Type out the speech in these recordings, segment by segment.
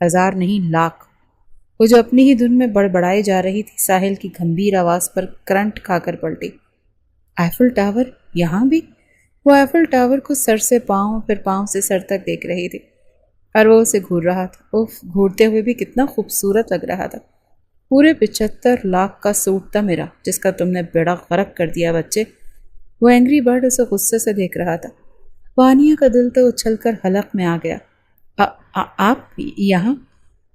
ہزار نہیں لاکھ۔ وہ جو اپنی ہی دھن میں بڑبڑائی جا رہی تھی ساحل کی گھمبیر آواز پر کرنٹ کھا کر پلٹی۔ ایفل ٹاور یہاں بھی؟ وہ ایفل ٹاور کو سر سے پاؤں پھر پاؤں سے سر تک دیکھ رہی تھی اور وہ اسے گھور رہا تھا۔ گھورتے ہوئے بھی کتنا خوبصورت لگ رہا تھا۔ پورے 75 لاکھ کا سوٹ تھا میرا جس کا تم نے بیڑا غرق کر دیا بچے۔ وہ اینگری برڈ اسے غصے سے دیکھ رہا تھا۔ وانیہ کا دل تو اچھل کر حلق میں آ گیا۔ آپ یہاں؟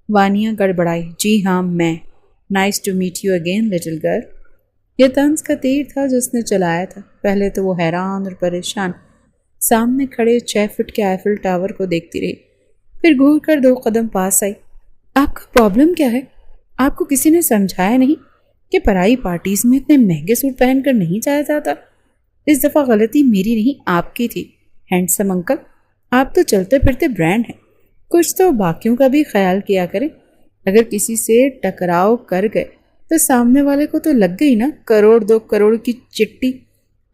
وانیہ گڑبڑائی۔ جی ہاں میں۔ Nice to meet you again little girl. یہ طنز کا تیر تھا جو اس نے چلایا تھا۔ پہلے تو وہ حیران اور پریشان سامنے کھڑے 6 فٹ کے ایفل ٹاور کو دیکھتی رہی، پھر گھور کر 2 قدم پاس آئی۔ آپ کا پرابلم کیا ہے؟ آپ کو کسی نے سمجھایا نہیں کہ پرائی پارٹیز میں اتنے مہنگے سوٹ پہن کر نہیں جایا جاتا؟ اس دفعہ غلطی میری نہیں آپ کی تھی ہینڈسم انکل۔ آپ تو چلتے پھرتے برانڈ ہیں، کچھ تو باقیوں کا بھی خیال کیا کریں۔ اگر کسی سے ٹکراؤ کر گئے تو سامنے والے کو تو لگ گئی نا 1 2 کروڑ کی چٹی۔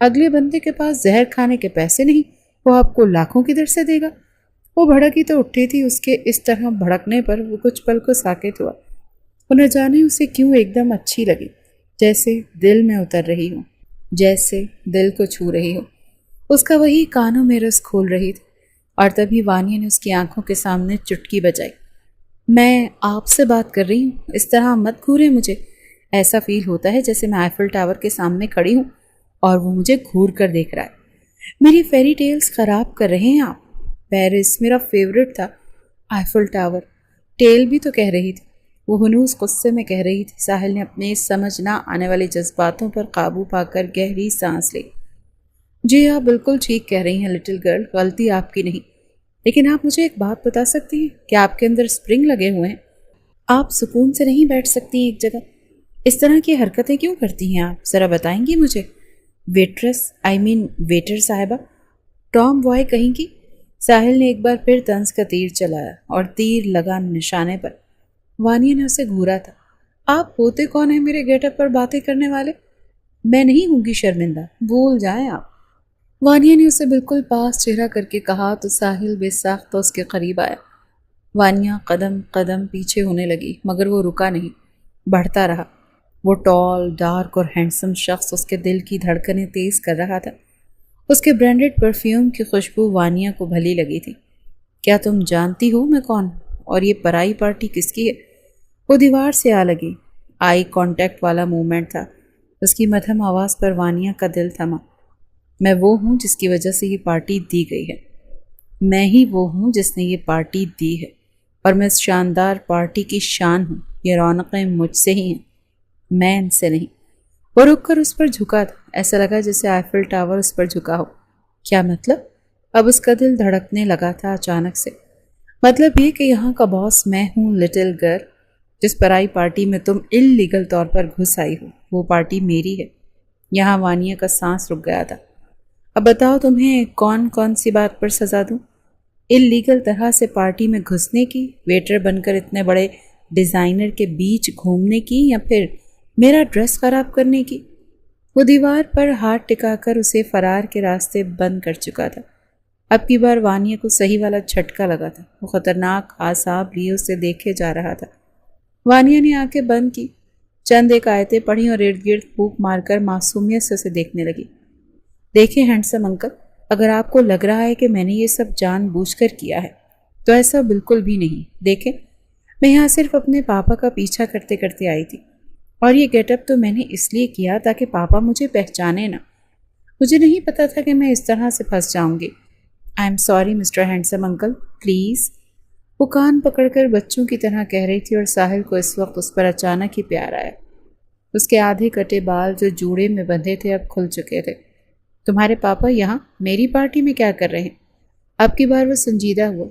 اگلے بندے کے پاس زہر کھانے کے پیسے نہیں، وہ آپ کو لاکھوں کی در سے دے گا۔ وہ بھڑکی تو اٹھی تھی، اس کے اس طرح بھڑکنے پر وہ کچھ پل کو ساکت ہوا۔ وہ نہ جانے اسے کیوں ایک دم اچھی لگی، جیسے دل میں اتر رہی ہوں، جیسے دل کو چھو رہی ہو۔ اس کا وہی کانوں میں رس کھول رہی تھی اور تبھی وانیہ نے اس کی آنکھوں کے سامنے چٹکی بجائی۔ میں آپ سے بات کر رہی ہوں، اس طرح مت گھورے مجھے۔ ایسا فیل ہوتا ہے جیسے میں ایفل ٹاور کے سامنے کھڑی ہوں اور وہ مجھے گھور کر دیکھ رہا ہے۔ میری فیری ٹیلز خراب کر رہے ہیں آپ۔ پیرس میرا فیورٹ تھا، ایفل ٹاور ٹیل بھی تو کہہ رہی تھی۔ وہ ہنوز غصے میں کہہ رہی تھی۔ ساحل نے اپنے سمجھ نہ آنے والے جذباتوں پر قابو پا کر گہری سانس لی۔ جی آپ بالکل ٹھیک کہہ رہی ہیں لٹل گرل، غلطی آپ کی نہیں، لیکن آپ مجھے ایک بات بتا سکتی ہیں کہ آپ کے اندر اسپرنگ لگے ہوئے ہیں؟ آپ سکون سے نہیں بیٹھ سکتی ایک جگہ؟ اس طرح کی حرکتیں کیوں کرتی ہیں آپ؟ ذرا بتائیں گی مجھے؟ ویٹر صاحبہ، ٹام بوائے کہیں کی۔ ساحل نے ایک بار پھر طنز کا تیر چلایا اور تیر لگا نشانے پر۔ وانیہ نے اسے گھورا تھا۔ آپ ہوتے کون ہیں میرے گیٹ اپ پر باتیں کرنے والے؟ میں نہیں ہوں گی شرمندہ، بھول جائیں آپ۔ وانیہ نے اسے بالکل پاس چہرہ کر کے کہا تو ساحل بے ساختہ اس کے قریب آیا۔ وانیہ قدم قدم پیچھے ہونے لگی مگر وہ رکا نہیں، بڑھتا رہا۔ وہ ٹال، ڈارک اور ہینڈسم شخص اس کے دل کی دھڑکنیں تیز کر رہا تھا۔ اس کے برانڈڈ پرفیوم کی خوشبو وانیہ کو بھلی لگی تھی۔ کیا تم جانتی ہو میں کون اور یہ پرائی پارٹی کس کی ہے؟ وہ دیوار سے آ لگی۔ آئی کانٹیکٹ والا موومنٹ تھا۔ اس کی مدھم آواز پر وانیہ کا دل تھما۔ میں وہ ہوں جس کی وجہ سے یہ پارٹی دی گئی ہے۔ میں ہی وہ ہوں جس نے یہ پارٹی دی ہے اور میں اس شاندار پارٹی کی شان ہوں۔ یہ رونقیں مجھ سے ہی ہیں، میں ان سے نہیں۔ وہ رک کر اس پر جھکا تھا، ایسا لگا جیسے ایفل ٹاور اس پر جھکا ہو۔ کیا مطلب؟ اب اس کا دل دھڑکنے لگا تھا اچانک سے۔ مطلب یہ کہ یہاں کا باس میں ہوں لٹل گرل۔ جس پرائی پارٹی میں تم اللیگل طور پر گھس آئی ہو وہ پارٹی میری ہے۔ یہاں وانیہ کا سانس رک گیا تھا۔ اب بتاؤ تمہیں کون کون سی بات پر سزا دوں؟ اللیگل طرح سے پارٹی میں گھسنے کی، ویٹر بن کر اتنے بڑے ڈیزائنر کے بیچ گھومنے کی، یا پھر میرا ڈریس خراب کرنے کی؟ وہ دیوار پر ہاتھ ٹکا کر اسے فرار کے راستے بند کر چکا تھا۔ اب کی بار وانیہ کو صحیح والا جھٹکا لگا تھا۔ وہ خطرناک اعصاب لیے اسے دیکھے جا رہا تھا۔ وانیہ نے آنکھیں بند کی، چند ایک آیتیں پڑھی اور ارد گرد پھونک مار کر معصومیت سے اسے دیکھنے لگی۔ دیکھیں ہینڈسم انکل، اگر آپ کو لگ رہا ہے کہ میں نے یہ سب جان بوجھ کر کیا ہے تو ایسا بالکل بھی نہیں۔ دیکھیں، میں یہاں صرف اپنے پاپا کا پیچھا کرتے کرتے آئی تھی، اور یہ گیٹ اپ تو میں نے اس لیے کیا تاکہ پاپا مجھے پہچانے نہ۔ مجھے نہیں پتا تھا کہ میں اس طرح سے پھنس جاؤں گی۔ I am sorry mister handsome uncle, please. وہ کان پکڑ کر بچوں کی طرح کہہ رہی تھی اور ساحل کو اس وقت اس پر اچانک ہی پیار آیا۔ اس کے آدھے کٹے بال جو جوڑے میں بندھے تھے اب کھل چکے تھے۔ تمہارے پاپا یہاں میری پارٹی میں کیا کر رہے ہیں؟ اب کی بار وہ سنجیدہ ہوا۔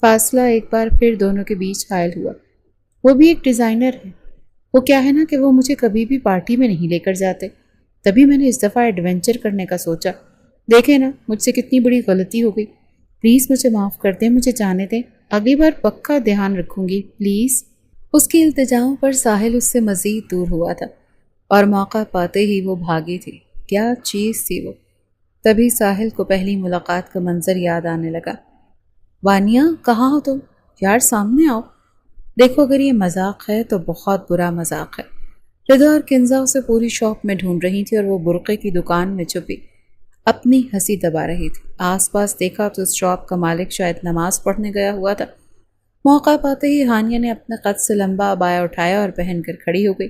فاصلہ ایک بار پھر دونوں کے بیچ حائل ہوا۔ وہ بھی ایک ڈیزائنر ہے۔ وہ کیا ہے نا کہ وہ مجھے کبھی بھی پارٹی میں نہیں لے کر جاتے، تبھی میں نے اس دفعہ ایڈونچر کرنے کا سوچا۔ دیکھیں نا، مجھ سے کتنی بڑی غلطی ہو گئی۔ پلیز مجھے معاف کر دیں، مجھے جانے دیں، اگلی بار پکا دھیان رکھوں گی، پلیز۔ اس کی التجاؤں پر ساحل اس سے مزید دور ہوا تھا اور موقع پاتے ہی وہ بھاگی تھی۔ کیا چیز تھی وہ؟ تبھی ساحل کو پہلی ملاقات کا منظر یاد آنے لگا۔ وانیہ، کہاں ہو تم؟ یار سامنے آؤ۔ دیکھو اگر یہ مذاق ہے تو بہت برا مذاق ہے۔ رضا اور کنزا اسے پوری شاپ میں ڈھونڈ رہی تھی اور وہ برقعے کی دکان میں چھپی اپنی ہنسی دبا رہی تھی۔ آس پاس دیکھا تو اس شاپ کا مالک شاید نماز پڑھنے گیا ہوا تھا۔ موقع پاتے ہی ہانیہ نے اپنے قد سے لمبا عبایا اٹھایا اور پہن کر کھڑی ہو گئی۔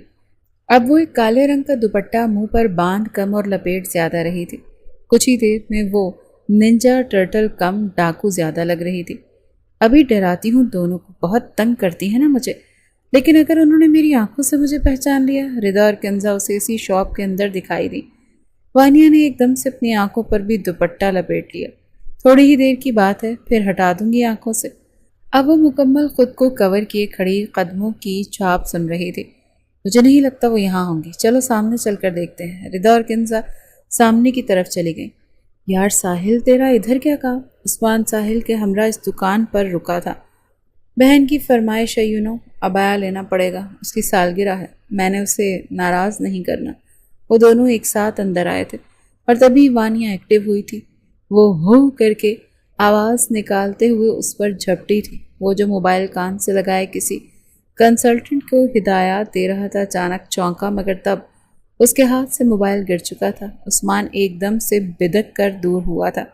اب وہ ایک کالے رنگ کا دوپٹہ منہ پر باندھ کم اور لپیٹ زیادہ رہی تھی۔ کچھ ہی دیر میں وہ ننجا ٹرٹل کم ڈاکو زیادہ لگ رہی تھی۔ ابھی ڈراتی ہوں دونوں کو، بہت تنگ کرتی ہے نا مجھے، لیکن اگر انہوں نے میری آنکھوں سے مجھے پہچان لیا۔ رضا اور کنزا اسے اسی شاپ کے اندر دکھائی دی۔ وانیہ نے ایک دم سے اپنی آنکھوں پر بھی دوپٹہ لپیٹ لیا۔ تھوڑی ہی دیر کی بات ہے، پھر ہٹا دوں گی آنکھوں سے۔ اب وہ مکمل خود کو کور کیے کھڑی قدموں کی چھاپ سن رہی تھی۔ مجھے نہیں لگتا وہ یہاں ہوں گی، چلو سامنے چل کر دیکھتے ہیں۔ رضا اور کنزا سامنے کی طرف چلی گئیں۔ یار ساحل، تیرا ادھر کیا کام؟ عثمان ساحل کے ہمراہ اس دکان پر رکا تھا۔ بہن کی فرمائش ہے، عبایا لینا پڑے گا، اس کی سالگرہ ہے، میں نے اسے ناراض نہیں کرنا۔ وہ دونوں ایک ساتھ اندر آئے تھے اور تبھی وانیہ ایکٹیو ہوئی تھی۔ وہ ہو کر کے آواز نکالتے ہوئے اس پر جھپٹی تھی۔ وہ جو موبائل کان سے لگائے کسی کنسلٹنٹ کو ہدایات دے رہا تھا اچانک چونکا، مگر تب اس کے ہاتھ سے موبائل گر چکا تھا۔ عثمان ایک دم سے بدک کر دور ہوا تھا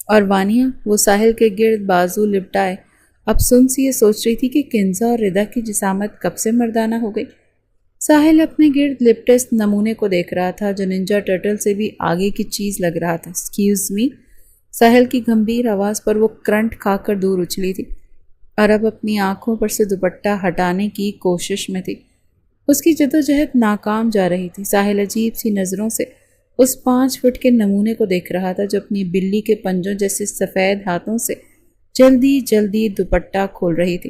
اور وانیہ وہ ساحل کے گرد بازو لپٹائے اب سن سی یہ سوچ رہی تھی کہ کنزا اور رضا کی جسامت کب سے مردانہ ہو گئی۔ ساحل اپنے گرد لپٹے اس نمونے کو دیکھ رہا تھا جو ننجا ٹرٹل سے بھی آگے کی چیز لگ رہا تھا۔ ایکسکیوز می، ساحل کی گمبھیر آواز پر وہ کرنٹ کھا کر دور اچھلی تھی اور اب اپنی آنکھوں پر سے دوپٹہ ہٹانے کی کوشش میں تھی۔ اس کی جدوجہد ناکام جا رہی تھی۔ ساحل عجیب سی نظروں سے اس 5 فٹ کے نمونے کو دیکھ رہا تھا جو اپنی بلی کے پنجوں جیسے سفید ہاتھوں سے جلدی جلدی دوپٹہ کھول رہی تھی،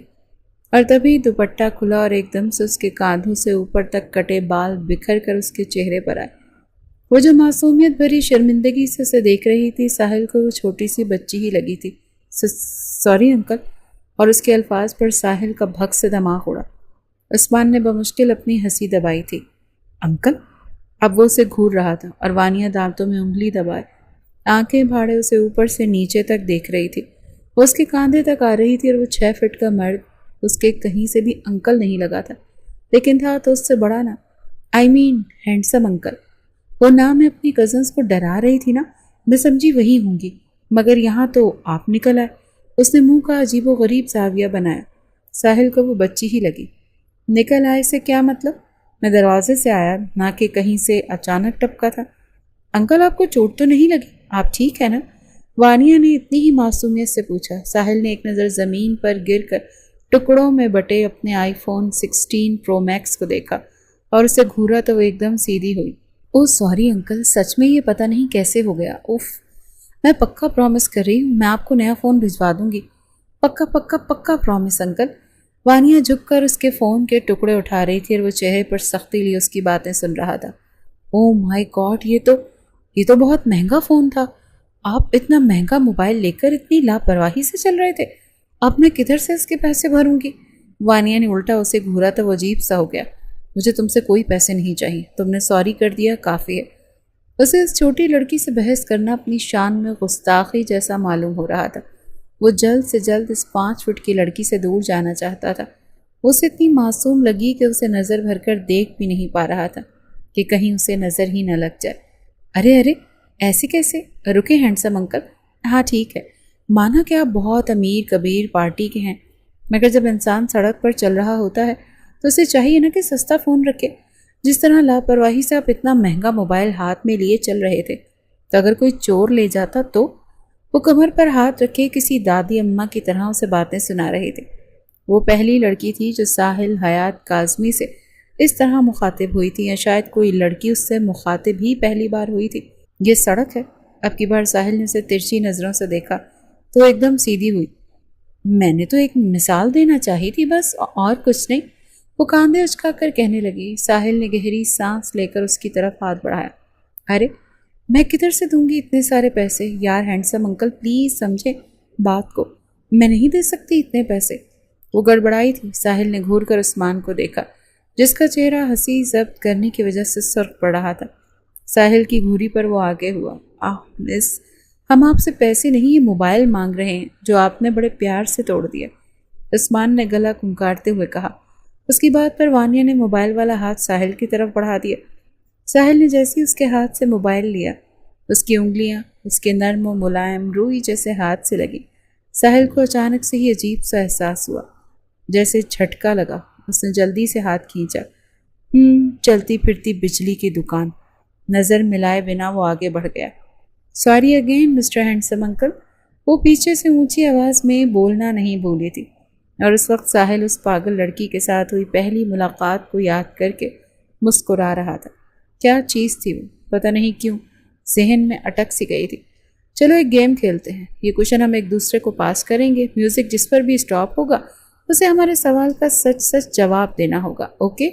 اور تبھی دوپٹہ کھلا اور ایک دم سے اس کے کاندھوں سے اوپر تک کٹے بال بکھر کر اس کے چہرے پر آئے۔ وہ جو معصومیت بھری شرمندگی سے اسے دیکھ رہی تھی، ساحل کو وہ چھوٹی سی بچی ہی لگی تھی۔ سوری انکل، اور اس کے الفاظ پر ساحل کا بھگ سے دماغ اڑا۔ عثمان نے بمشکل اپنی ہنسی دبائی تھی۔ انکل؟ اب وہ اسے گھور رہا تھا اور وانیہ دانتوں میں انگلی دبائے آنکھیں بھاڑے اسے اوپر سے نیچے تک دیکھ رہی تھی۔ وہ اس کے کاندھے تک آ رہی تھی اور وہ 6 فٹ کا مرد اس کے کہیں سے بھی انکل نہیں لگا تھا، لیکن تھا تو اس سے بڑا نا، ہینڈسم انکل۔ وہ نہ میں اپنی کزنس کو ڈرا رہی تھی نا، میں سمجھی وہی ہوں گی، مگر یہاں تو آپ نکل آئے۔ اس نے منہ کا عجیب و غریب زاویہ بنایا۔ ساحل کو وہ بچی ہی لگی۔ نکل آئے سے کیا مطلب؟ میں دروازے سے آیا، نہ کہ کہیں سے اچانک ٹپکا تھا۔ انکل آپ کو چوٹ تو نہیں لگی؟ آپ ٹھیک ہے نا؟ وانیہ نے اتنی ہی معصومیت سے پوچھا۔ ساحل نے ایک نظر زمین پر گر کر ٹکڑوں میں بٹے اپنے آئی فون 16 پرو میکس کو دیکھا اور اسے گھورا تو وہ ایک دم سیدھی ہوئی۔ اوہ سوری انکل، سچ میں یہ پتہ نہیں کیسے ہو گیا۔ اوف، میں پکا پرومس کر رہی ہوں میں آپ کو نیا فون بھجوا دوں گی۔ پکا پکا پکا پرومس انکل۔ وانیہ جھک کر اس کے فون کے ٹکڑے اٹھا رہی تھی اور وہ چہرے پر سختی لیے اس کی باتیں سن رہا تھا۔ اوہ مائی گاڈ، یہ تو بہت مہنگا فون تھا۔ آپ اتنا مہنگا موبائل لے کر اتنی لاپرواہی سے چل رہے تھے؟ اب میں کدھر سے اس کے پیسے بھروں گی؟ وانیہ نے الٹا اسے گھورا تو وہ عجیب سا ہو گیا۔ مجھے تم سے کوئی پیسے نہیں چاہیے، تم نے سوری کر دیا کافی ہے۔ اسے اس چھوٹی لڑکی سے بحث کرنا اپنی شان میں گستاخی جیسا معلوم ہو رہا تھا۔ وہ جلد سے جلد اس 5 فٹ کی لڑکی سے دور جانا چاہتا تھا۔ وہ اسے اتنی معصوم لگی کہ اسے نظر بھر کر دیکھ بھی نہیں پا رہا تھا کہ کہیں اسے نظر ہی نہ لگ جائے۔ ارے ایسے کیسے؟ رکے ہینڈسم انکل۔ ہاں ٹھیک ہے، مانا کہ آپ بہت امیر کبیر پارٹی کے ہیں، مگر جب انسان سڑک پر چل رہا ہوتا ہے تو اسے چاہیے نا کہ سستا فون رکھے۔ جس طرح لاپرواہی سے آپ اتنا مہنگا موبائل ہاتھ میں لیے چل رہے تھے تو اگر کوئی چور لے جاتا تو؟ وہ کمر پر ہاتھ رکھے کسی دادی اماں کی طرح اسے باتیں سنا رہے تھے۔ وہ پہلی لڑکی تھی جو ساحل حیات کاظمی سے اس طرح مخاطب ہوئی تھی، یا شاید کوئی لڑکی اس سے مخاطب ہی پہلی بار ہوئی تھی۔ یہ سڑک ہے؟ اب کی بار ساحل نے اسے ترچھی نظروں سے دیکھا تو ایک دم سیدھی ہوئی۔ میں نے تو ایک مثال دینا چاہی تھی بس، اور کچھ نہیں، وہ کاندھے اچکا کر کہنے لگی۔ ساحل نے گہری سانس لے کر اس کی طرف ہاتھ بڑھایا۔ ارے میں کدھر سے دوں گی اتنے سارے پیسے؟ یار ہینڈسم انکل پلیز سمجھے بات کو، میں نہیں دے سکتی اتنے پیسے۔ وہ گڑبڑائی تھی۔ ساحل نے گھور کر عثمان کو دیکھا جس کا چہرہ ہنسی ضبط کرنے کی وجہ سے سرخ پڑ رہا تھا۔ ساحل کی گھوری پر وہ آگے ہوا۔ مس، ہم آپ سے پیسے نہیں، یہ موبائل مانگ رہے ہیں جو آپ نے بڑے پیار سے توڑ دیا۔ عثمان نے گلا کھنکارتے ہوئے کہا۔ اس کی بات پر وانیہ نے موبائل والا ہاتھ ساحل کی طرف بڑھا دیا۔ ساحل نے جیسے اس کے ہاتھ سے موبائل لیا، اس کی انگلیاں اس کے نرم و ملائم روئی جیسے ہاتھ سے لگی۔ ساحل کو اچانک سے ہی عجیب سا احساس ہوا، جیسے جھٹکا لگا۔ اس نے جلدی سے ہاتھ کھینچا۔ چلتی پھرتی بجلی کی دکان۔ نظر ملائے بنا وہ آگے بڑھ گیا۔ Sorry again mister handsome uncle. وہ پیچھے سے اونچی آواز میں بولنا نہیں بھولی تھی، اور اس وقت ساحل اس پاگل لڑکی کے ساتھ ہوئی پہلی ملاقات کو یاد کر کے مسکرا رہا تھا۔ کیا چیز تھی وہ؟ پتہ نہیں کیوں ذہن میں اٹک سی گئی تھی۔ چلو ایک گیم کھیلتے ہیں۔ یہ کوشچن ہم ایک دوسرے کو پاس کریں گے۔ میوزک جس پر بھی اسٹاپ ہوگا اسے ہمارے سوال کا سچ سچ جواب دینا ہوگا، اوکے؟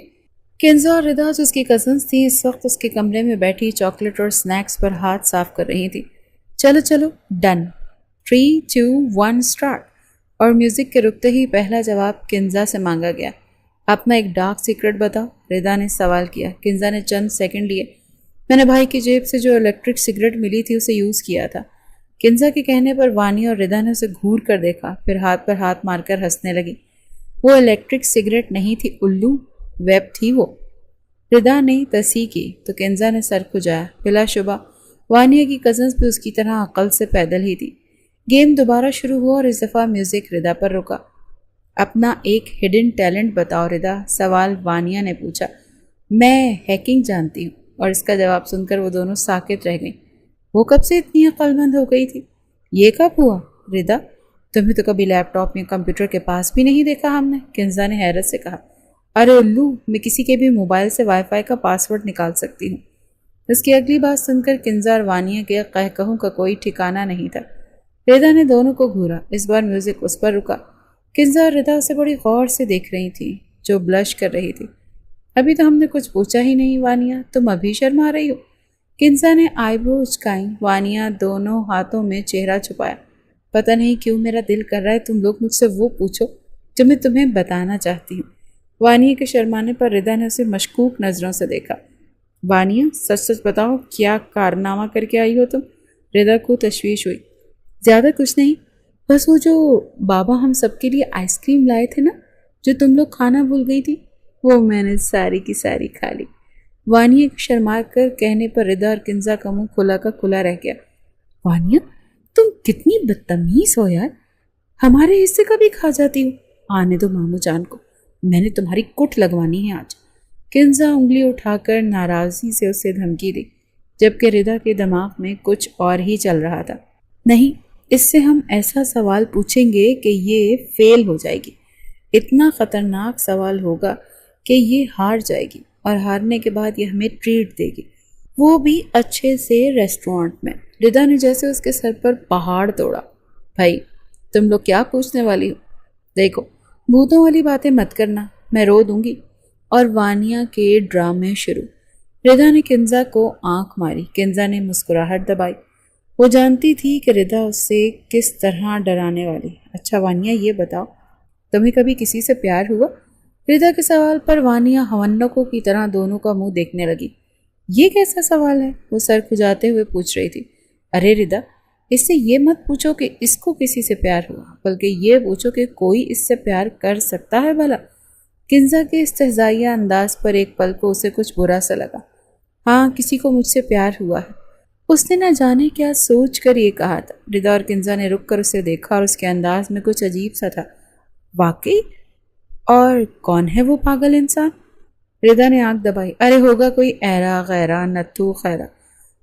کنزا اور ردا جو اس کی کزنس تھیں اس وقت اس کے کمرے میں بیٹھی چاکلیٹ اور سنیکس پر ہاتھ صاف کر رہی تھیں۔ چلو ڈن۔ 3 2 1 اسٹارٹ۔ اور میوزک کے رکتے ہی پہلا جواب کنزا سے مانگا گیا۔ اپنا ایک ڈارک سیکرٹ بتاؤ، ردا نے سوال کیا۔ کنزا نے چند سیکنڈ لیے۔ میں نے بھائی کی جیب سے جو الیکٹرک سگریٹ ملی تھی اسے یوز کیا تھا۔ کنزا کے کہنے پر وانیہ اور ردا نے اسے گھور کر دیکھا، پھر ہاتھ پر ہاتھ مار کر ہنسنے لگی۔ وہ الیکٹرک سگریٹ نہیں تھی الو، ویب تھی وہ۔ ردا نے تصحیح کی تو کنزا نے سر کھجایا۔ بلا شبہ وانیہ کی کزنز بھی اس کی طرح عقل سے پیدل ہی تھی۔ گیم دوبارہ شروع ہوا اور اس دفعہ میوزک ردا پر رکا۔ اپنا ایک ہڈن ٹیلنٹ بتاؤ ردا، سوال وانیہ نے پوچھا۔ میں ہیکنگ جانتی ہوں، اور اس کا جواب سن کر وہ دونوں ساکت رہ گئیں۔ وہ کب سے اتنی عقل مند ہو گئی تھی؟ یہ کب ہوا ردا؟ تمہیں تو کبھی لیپ ٹاپ یا کمپیوٹر کے پاس بھی نہیں دیکھا ہم نے، کنزا نے حیرت سے کہا۔ ارے الو، میں کسی کے بھی موبائل سے وائی فائی کا پاسورڈ نکال سکتی ہوں۔ اس کی اگلی بات سن کر کنزا اور وانیہ کے قہقہوں کا کوئی ٹھکانہ نہیں تھا۔ ردا نے دونوں کو گھورا۔ اس بار میوزک اس پر رکا۔ کنزا اور ردا اسے بڑی غور سے دیکھ رہی تھی، جو بلش کر رہی تھی۔ ابھی تو ہم نے کچھ پوچھا ہی نہیں وانیہ، تم ابھی شرما رہی ہو؟ کنزا نے آئی برو اچکائیں۔ وانیہ دونوں ہاتھوں میں چہرہ چھپایا۔ پتہ نہیں کیوں میرا دل کر رہا ہے تم لوگ مجھ سے وہ پوچھو جو میں تمہیں بتانا چاہتی ہوں۔ وانیہ کے شرمانے پر ردا نے اسے مشکوک نظروں سے دیکھا۔ وانیہ سچ سچ بتاؤ، کیا کارنامہ کر کے آئی ہو تم؟ ردا کو تشویش ہوئی۔ زیادہ کچھ نہیں، بس وہ جو بابا ہم سب کے لیے آئس کریم لائے تھے نا، جو تم لوگ کھانا بھول گئی تھی، وہ میں نے ساری کی ساری کھا لی۔ وانیہ شرما کر کہنے پر ردا اور کنزا کا منہ کھلا کا کھلا رہ گیا۔ وانیہ تم کتنی بدتمیز ہو یار، ہمارے حصے کا بھی کھا جاتی ہو۔ آنے دو مامو جان کو، میں نے تمہاری کٹ لگوانی ہے آج۔ کنزا انگلی اٹھا کر ناراضی سے اسے دھمکی دی، جبکہ ردا کے دماغ میں کچھ اور ہی چل رہا تھا۔ نہیں، اس سے ہم ایسا سوال پوچھیں گے کہ یہ فیل ہو جائے گی۔ اتنا خطرناک سوال ہوگا کہ یہ ہار جائے گی، اور ہارنے کے بعد یہ ہمیں ٹریٹ دے گی، وہ بھی اچھے سے ریسٹورانٹ میں۔ ردا نے جیسے اس کے سر پر پہاڑ توڑا۔ بھائی تم لوگ کیا پوچھنے والی ہو؟ دیکھو بھوتوں والی باتیں مت کرنا، میں رو دوں گی۔ اور وانیہ کے ڈرامے شروع۔ ردا نے کنزا کو آنکھ ماری۔ کنزا نے مسکراہٹ دبائی۔ وہ جانتی تھی کہ ردا اس سے کس طرح ڈرانے والی۔ اچھا وانیہ یہ بتاؤ، تمہیں کبھی کسی سے پیار ہوا؟ ردا کے سوال پر وانیہ ہونکوں کی طرح دونوں کا منہ دیکھنے لگی۔ یہ کیسا سوال ہے؟ وہ سر کھجاتے ہوئے پوچھ رہی تھی۔ ارے ردا، اس سے یہ مت پوچھو کہ اس کو کسی سے پیار ہوا، بلکہ یہ پوچھو کہ کوئی اس سے پیار کر سکتا ہے بھلا؟ کنزا کے استہزائیہ انداز پر ایک پل کو اسے کچھ برا سا لگا۔ ہاں، کسی کو مجھ سے پیار ہوا ہے۔ اس نے نہ جانے کیا سوچ کر یہ کہا تھا۔ ردا اور کنزا نے رک کر اسے دیکھا، اور اس کے انداز میں کچھ عجیب سا تھا۔ واقعی؟ اور کون ہے وہ پاگل انسان؟ ردا نے آنکھ دبائی۔ ارے ہوگا کوئی ایرا غیرہ نتھو خیرہ۔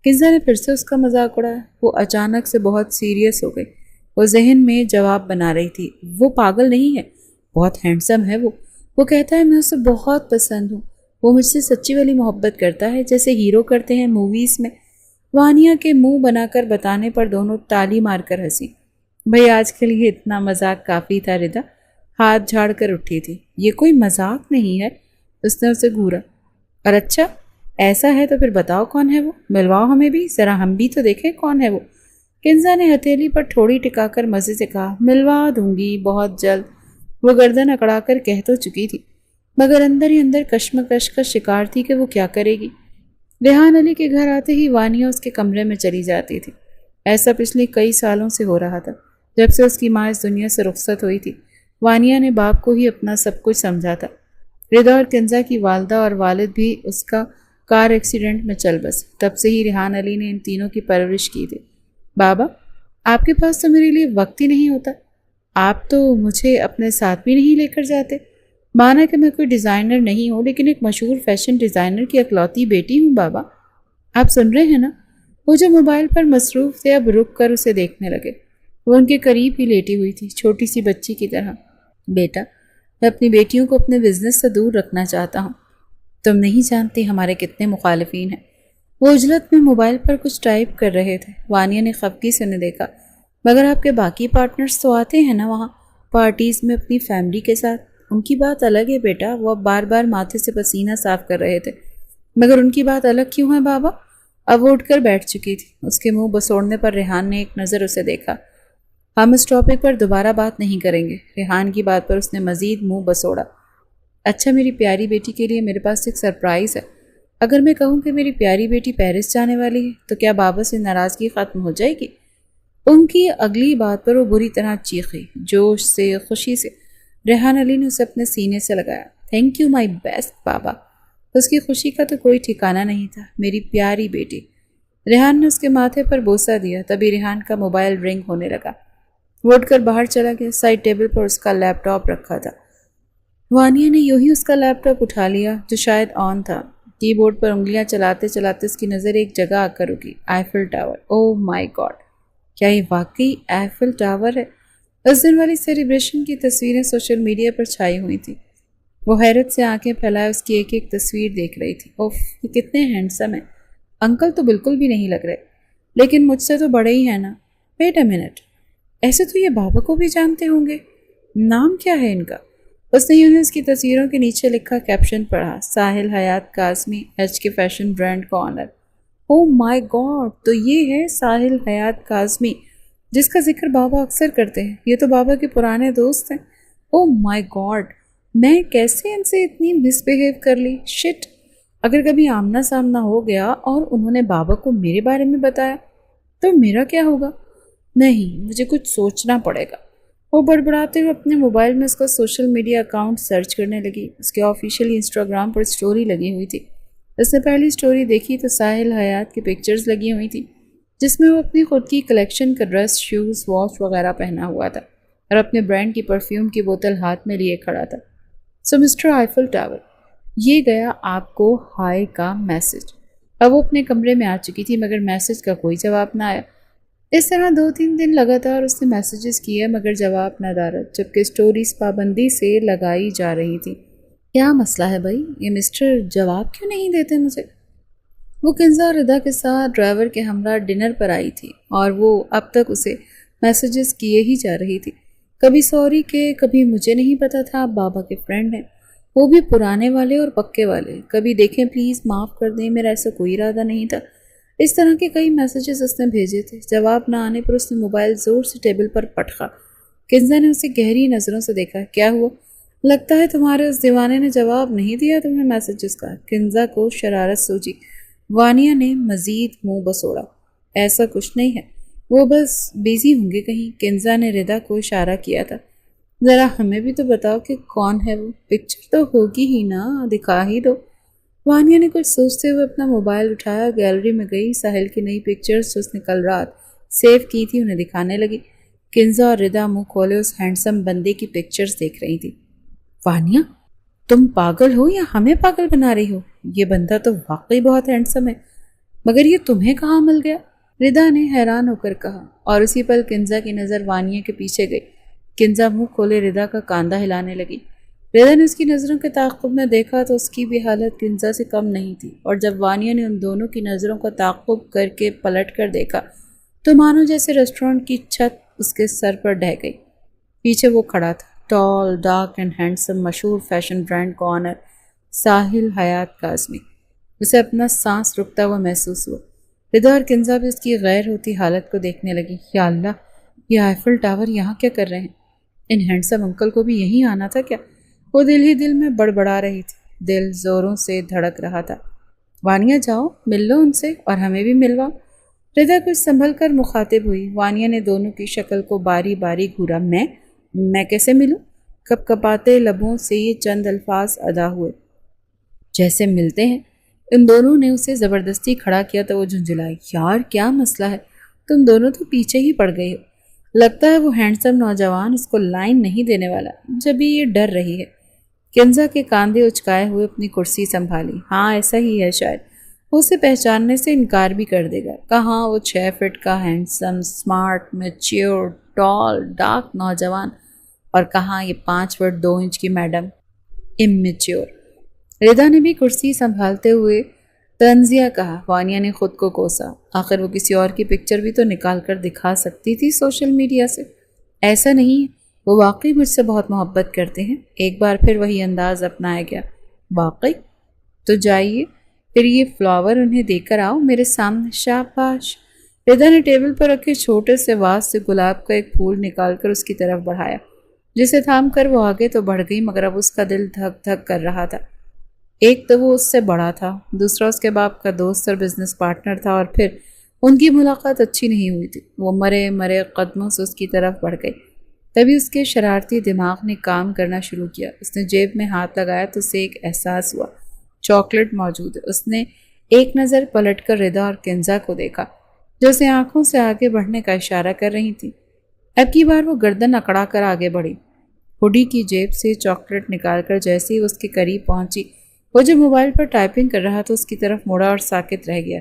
کنزا نے پھر سے اس کا مذاق اڑایا۔ وہ اچانک سے بہت سیریس ہو گئی۔ وہ ذہن میں جواب بنا رہی تھی۔ وہ پاگل نہیں ہے، بہت ہینڈسم ہے وہ۔ وہ کہتا ہے میں اسے بہت پسند ہوں۔ وہ مجھ سے سچی والی محبت کرتا ہے، جیسے ہیرو کرتے ہیں موویز میں۔ وانیہ کے منہ بنا کر بتانے پر دونوں تالی مار کر ہنسی۔ بھئی آج کے لیے اتنا مذاق کافی تھا ردا۔ ہاتھ جھاڑ کر اٹھی تھی۔ یہ کوئی مذاق نہیں ہے، اس نے اسے گھورا۔ اور اچھا ایسا ہے تو پھر بتاؤ کون ہے وہ؟ ملواؤ ہمیں بھی، ذرا ہم بھی تو دیکھیں کون ہے وہ۔ کنزا نے ہتھیلی پر ٹھوڑی ٹکا کر مزے سے کہا۔ ملوا دوں گی بہت جلد۔ وہ گردن اکڑا کر کہہ تو چکی تھی، مگر اندر ہی اندر کشمکش کا شکار تھی کہ وہ کیا کرے گی۔ ریحان علی کے گھر آتے ہی وانیہ اس کے کمرے میں چلی جاتی تھی۔ ایسا پچھلے کئی سالوں سے ہو رہا تھا، جب سے اس کی ماں اس دنیا سے رخصت ہوئی تھی۔ وانیہ نے باپ کو ہی اپنا سب کچھ سمجھا تھا۔ ردا اور کنزا کی والدہ اور والد بھی اس کا کار ایکسیڈنٹ میں چل بسے۔ تب سے ہی ریحان علی نے ان تینوں کی پرورش کی تھی۔ بابا، آپ کے پاس تو میرے لیے وقت ہی نہیں ہوتا، آپ تو مجھے اپنے ساتھ بھی نہیں لے کر جاتے۔ مانا کہ میں کوئی ڈیزائنر نہیں ہوں، لیکن ایک مشہور فیشن ڈیزائنر کی اکلوتی بیٹی ہوں بابا۔ آپ سن رہے ہیں نا؟ وہ جو موبائل پر مصروف تھے اب رک کر اسے دیکھنے لگے۔ وہ ان کے قریب ہی لیٹی ہوئی تھی، چھوٹی سی بچی کی طرح۔ بیٹا، میں اپنی بیٹیوں کو اپنے بزنس سے دور رکھنا چاہتا ہوں۔ تم نہیں جانتی ہمارے کتنے مخالفین ہیں۔ وہ عجلت میں موبائل پر کچھ ٹائپ کر رہے تھے۔ وانیہ نے خفگی سے انہیں دیکھا۔ مگر آپ کے باقی پارٹنرز تو آتے ہیں نا وہاں پارٹیز میں اپنی فیملی کے ساتھ؟ ان کی بات الگ ہے بیٹا، وہ اب بار بار ماتھے سے پسینہ صاف کر رہے تھے۔ مگر ان کی بات الگ کیوں ہے بابا؟ اب وہ اٹھ کر بیٹھ چکی تھی۔ اس کے منہ بسوڑنے پر ریحان نے ایک نظر اسے دیکھا۔ ہم اس ٹاپک پر دوبارہ بات نہیں کریں گے۔ ریحان کی بات پر اس نے مزید منہ بسوڑا۔ اچھا، میری پیاری بیٹی کے لیے میرے پاس ایک سرپرائز ہے۔ اگر میں کہوں کہ میری پیاری بیٹی پیرس جانے والی ہے تو کیا بابا سے ناراضگی ختم ہو جائے گی؟ ان کی اگلی بات پر وہ بری طرح چیخی، جوش سے، خوشی سے۔ ریحان علی نے اسے اپنے سینے سے لگایا۔ تھینک یو مائی بیسٹ بابا۔ اس کی خوشی کا تو کوئی ٹھکانہ نہیں تھا۔ میری پیاری بیٹی۔ ریحان نے اس کے ماتھے پر بوسہ دیا۔ تبھی ریحان کا موبائل رنگ ہونے لگا۔ وہ اٹھ کر باہر چلا گیا۔ سائڈ ٹیبل پر اس کا لیپ ٹاپ رکھا تھا۔ وانیہ نے یوں ہی اس کا لیپ ٹاپ اٹھا لیا جو شاید آن تھا۔ کی بورڈ پر انگلیاں چلاتے چلاتے اس کی نظر ایک جگہ آ کر رکی۔ Eiffel tower. Oh my god, کیا یہ واقعی آئیفل ٹاور ہے؟ اس دن والی سیلیبریشن کی تصویریں سوشل میڈیا پر چھائی ہوئی تھیں۔ وہ حیرت سے آنکھیں پھیلائے اس کی ایک ایک تصویر دیکھ رہی تھی۔ اوف، یہ کتنے ہینڈسم ہیں۔ انکل تو بالکل بھی نہیں لگ رہے، لیکن مجھ سے تو بڑے ہی ہیں نا۔ ویٹ اے منٹ، ایسے تو یہ بابا کو بھی جانتے ہوں گے۔ نام کیا ہے ان کا؟ اس نے یوں اس کی تصویروں کے نیچے لکھا کیپشن پڑھا، ساحل حیات کاظمی، ایچ کے فیشن برانڈ کا آنر۔ اوہ مائی گاڈ، تو یہ ہے ساحل حیات کاظمی جس کا ذکر بابا اکثر کرتے ہیں۔ یہ تو بابا کے پرانے دوست ہیں۔ اوہ مائی گاڈ، میں کیسے ان سے اتنی مس بیہیو کر لی؟ شٹ، اگر کبھی آمنا سامنا ہو گیا اور انہوں نے بابا کو میرے بارے میں بتایا تو میرا کیا ہوگا؟ نہیں، مجھے کچھ سوچنا پڑے گا۔ وہ بڑبڑاتے ہوئے اپنے موبائل میں اس کا سوشل میڈیا اکاؤنٹ سرچ کرنے لگی۔ اس کے آفیشیل انسٹاگرام پر سٹوری لگی ہوئی تھی۔ اس نے پہلی سٹوری دیکھی تو ساحل حیات کی پکچرز لگی ہوئی تھی جس میں وہ اپنی خود کی کلیکشن کا ڈریس، شوز، واچ وغیرہ پہنا ہوا تھا اور اپنے برانڈ کی پرفیوم کی بوتل ہاتھ میں لیے کھڑا تھا۔ سو مسٹر آئیفل ٹاور، یہ گیا آپ کو ہائی کا میسج۔ اب وہ اپنے کمرے میں آ چکی تھی مگر میسج کا کوئی جواب نہ آیا۔ اس طرح 2-3 دن لگاتار اس نے میسیجز کیے مگر جواب نہ دارت، جبکہ سٹوریز پابندی سے لگائی جا رہی تھی۔ کیا مسئلہ ہے بھائی؟ یہ مسٹر جواب کیوں نہیں دیتے مجھے؟ وہ کنزا اور ردا کے ساتھ ڈرائیور کے ہمراہ ڈنر پر آئی تھی اور وہ اب تک اسے میسیجز کیے ہی جا رہی تھی۔ کبھی سوری کہ کبھی مجھے نہیں پتا تھا آپ بابا کے فرینڈ ہیں، وہ بھی پرانے والے اور پکے والے۔ کبھی دیکھیں پلیز معاف کر دیں، میرا ایسا کوئی ارادہ نہیں تھا۔ اس طرح کے کئی میسیجز اس نے بھیجے تھے۔ جواب نہ آنے پر اس نے موبائل زور سے ٹیبل پر پٹخا۔ کنزا نے اسے گہری نظروں سے دیکھا۔ کیا ہوا؟ لگتا ہے تمہارے اس دیوانے نے جواب نہیں دیا تمہیں میسیجز کا۔ کنزا کو شرارت سوچی۔ وانیہ نے مزید منہ بسوڑا۔ ایسا کچھ نہیں ہے، وہ بس بیزی ہوں گے کہیں۔ کنزا نے ردا کو اشارہ کیا تھا۔ ذرا ہمیں بھی تو بتاؤ کہ کون ہے وہ؟ پکچر تو ہوگی ہی نا، دکھا ہی دو۔ وانیہ نے کچھ سوچتے ہوئے اپنا موبائل اٹھایا، گیلری میں گئی، ساحل کی نئی پکچرز جو اس نے کل رات سیو کی تھی انہیں دکھانے لگی۔ کنزا اور ردا منہ کھولے اس ہینڈسم بندے کی پکچرز دیکھ رہی تھی۔ وانیہ، تم پاگل ہو یا ہمیں پاگل بنا رہی ہو؟ یہ بندہ تو واقعی بہت ہینڈسم ہے، مگر یہ تمہیں کہاں مل گیا؟ ردا نے حیران ہو کر کہا، اور اسی پل کنزا کی نظر وانیہ کے پیچھے گئی۔ کنزا منہ کھولے ردا کا کاندھا ہلانے لگی۔ ردا نے اس کی نظروں کے تعاقب میں دیکھا تو اس کی بھی حالت کنزا سے کم نہیں تھی، اور جب وانیہ نے ان دونوں کی نظروں کا تعاقب کر کے پلٹ کر دیکھا تو مانو جیسے ریسٹورنٹ کی چھت اس کے سر پر ڈہ گئی۔ پیچھے وہ کھڑا تھا، ٹال، ڈارک اینڈ ہینڈسم، مشہور فیشن برانڈ کا آنر ساحل حیات کاظمی۔ اسے اپنا سانس رکتا ہوا محسوس ہوا۔ ردا اور کنزا بھی اس کی غیر ہوتی حالت کو دیکھنے لگی۔ یا اللہ، یہ آئیفل ٹاور یہاں کیا کر رہے ہیں؟ ان ہینڈسم انکل کو بھی یہیں آنا تھا کیا؟ وہ دل ہی دل میں بڑبڑا رہی تھی۔ دل زوروں سے دھڑک رہا تھا۔ وانیہ، جاؤ مل لو ان سے اور ہمیں بھی ملواؤ۔ ردا کچھ سنبھل کر مخاطب ہوئی۔ وانیہ نے دونوں کی شکل کو باری باری گھورا۔ میں کیسے ملوں؟ کپ کپاتے لبوں سے یہ چند الفاظ ادا ہوئے، جیسے ملتے ہیں۔ ان دونوں نے اسے زبردستی کھڑا کیا تو وہ جھنجھلائی، یار کیا مسئلہ ہے، تم دونوں تو پیچھے ہی پڑ گئے ہو۔ لگتا ہے وہ ہینڈسم نوجوان اس کو لائن نہیں دینے والا، جب یہ ڈر رہی ہے۔ کنزا کے کاندھے اچکائے ہوئے اپنی کرسی سنبھالی، ہاں ایسا ہی ہے شاید، وہ اسے پہچاننے سے انکار بھی کر دے گا۔ کہاں وہ 6 فٹ کا ہینڈسم، سمارٹ، میچیور، ٹال، ڈارک نوجوان، اور کہاں یہ 5 فٹ 2 انچ کی میڈم، امیچیور۔ ردا نے بھی کرسی سنبھالتے ہوئے طنزیہ کہا۔ وانیہ نے خود کو کوسا، آخر وہ کسی اور کی پکچر بھی تو نکال کر دکھا سکتی تھی سوشل میڈیا سے۔ ایسا نہیں ہے، وہ واقعی مجھ سے بہت محبت کرتے ہیں۔ ایک بار پھر وہی انداز اپنایا گیا۔ واقعی؟ تو جائیے پھر یہ فلاور انہیں دے کر آؤ میرے سامنے۔ شاباش۔ ردا نے ٹیبل پر رکھے چھوٹے سے واز سے گلاب کا ایک پھول نکال کر اس کی طرف بڑھایا، جسے تھام کر وہ آگے تو بڑھ گئی مگر اب اس کا دل دھک دھک کر رہا تھا۔ ایک تو وہ اس سے بڑا تھا، دوسرا اس کے باپ کا دوست اور بزنس پارٹنر تھا، اور پھر ان کی ملاقات اچھی نہیں ہوئی تھی۔ وہ مرے مرے قدموں سے اس کی طرف بڑھ گئی۔ تبھی اس کے شرارتی دماغ نے کام کرنا شروع کیا۔ اس نے جیب میں ہاتھ لگایا تو اسے ایک احساس ہوا، چاکلیٹ موجود ہے۔ اس نے ایک نظر پلٹ کر ردا اور کنزا کو دیکھا، جو اسے آنکھوں سے آگے بڑھنے کا اشارہ کر رہی تھی۔ اب کی بار وہ گردن اکڑا کر آگے بڑھی، ہوڈی کی جیب سے چاکلیٹ نکال کر جیسے ہی اس کے قریب پہنچی، وہ جو موبائل پر ٹائپنگ کر رہا تھا اس کی طرف مڑا اور ساکت رہ گیا۔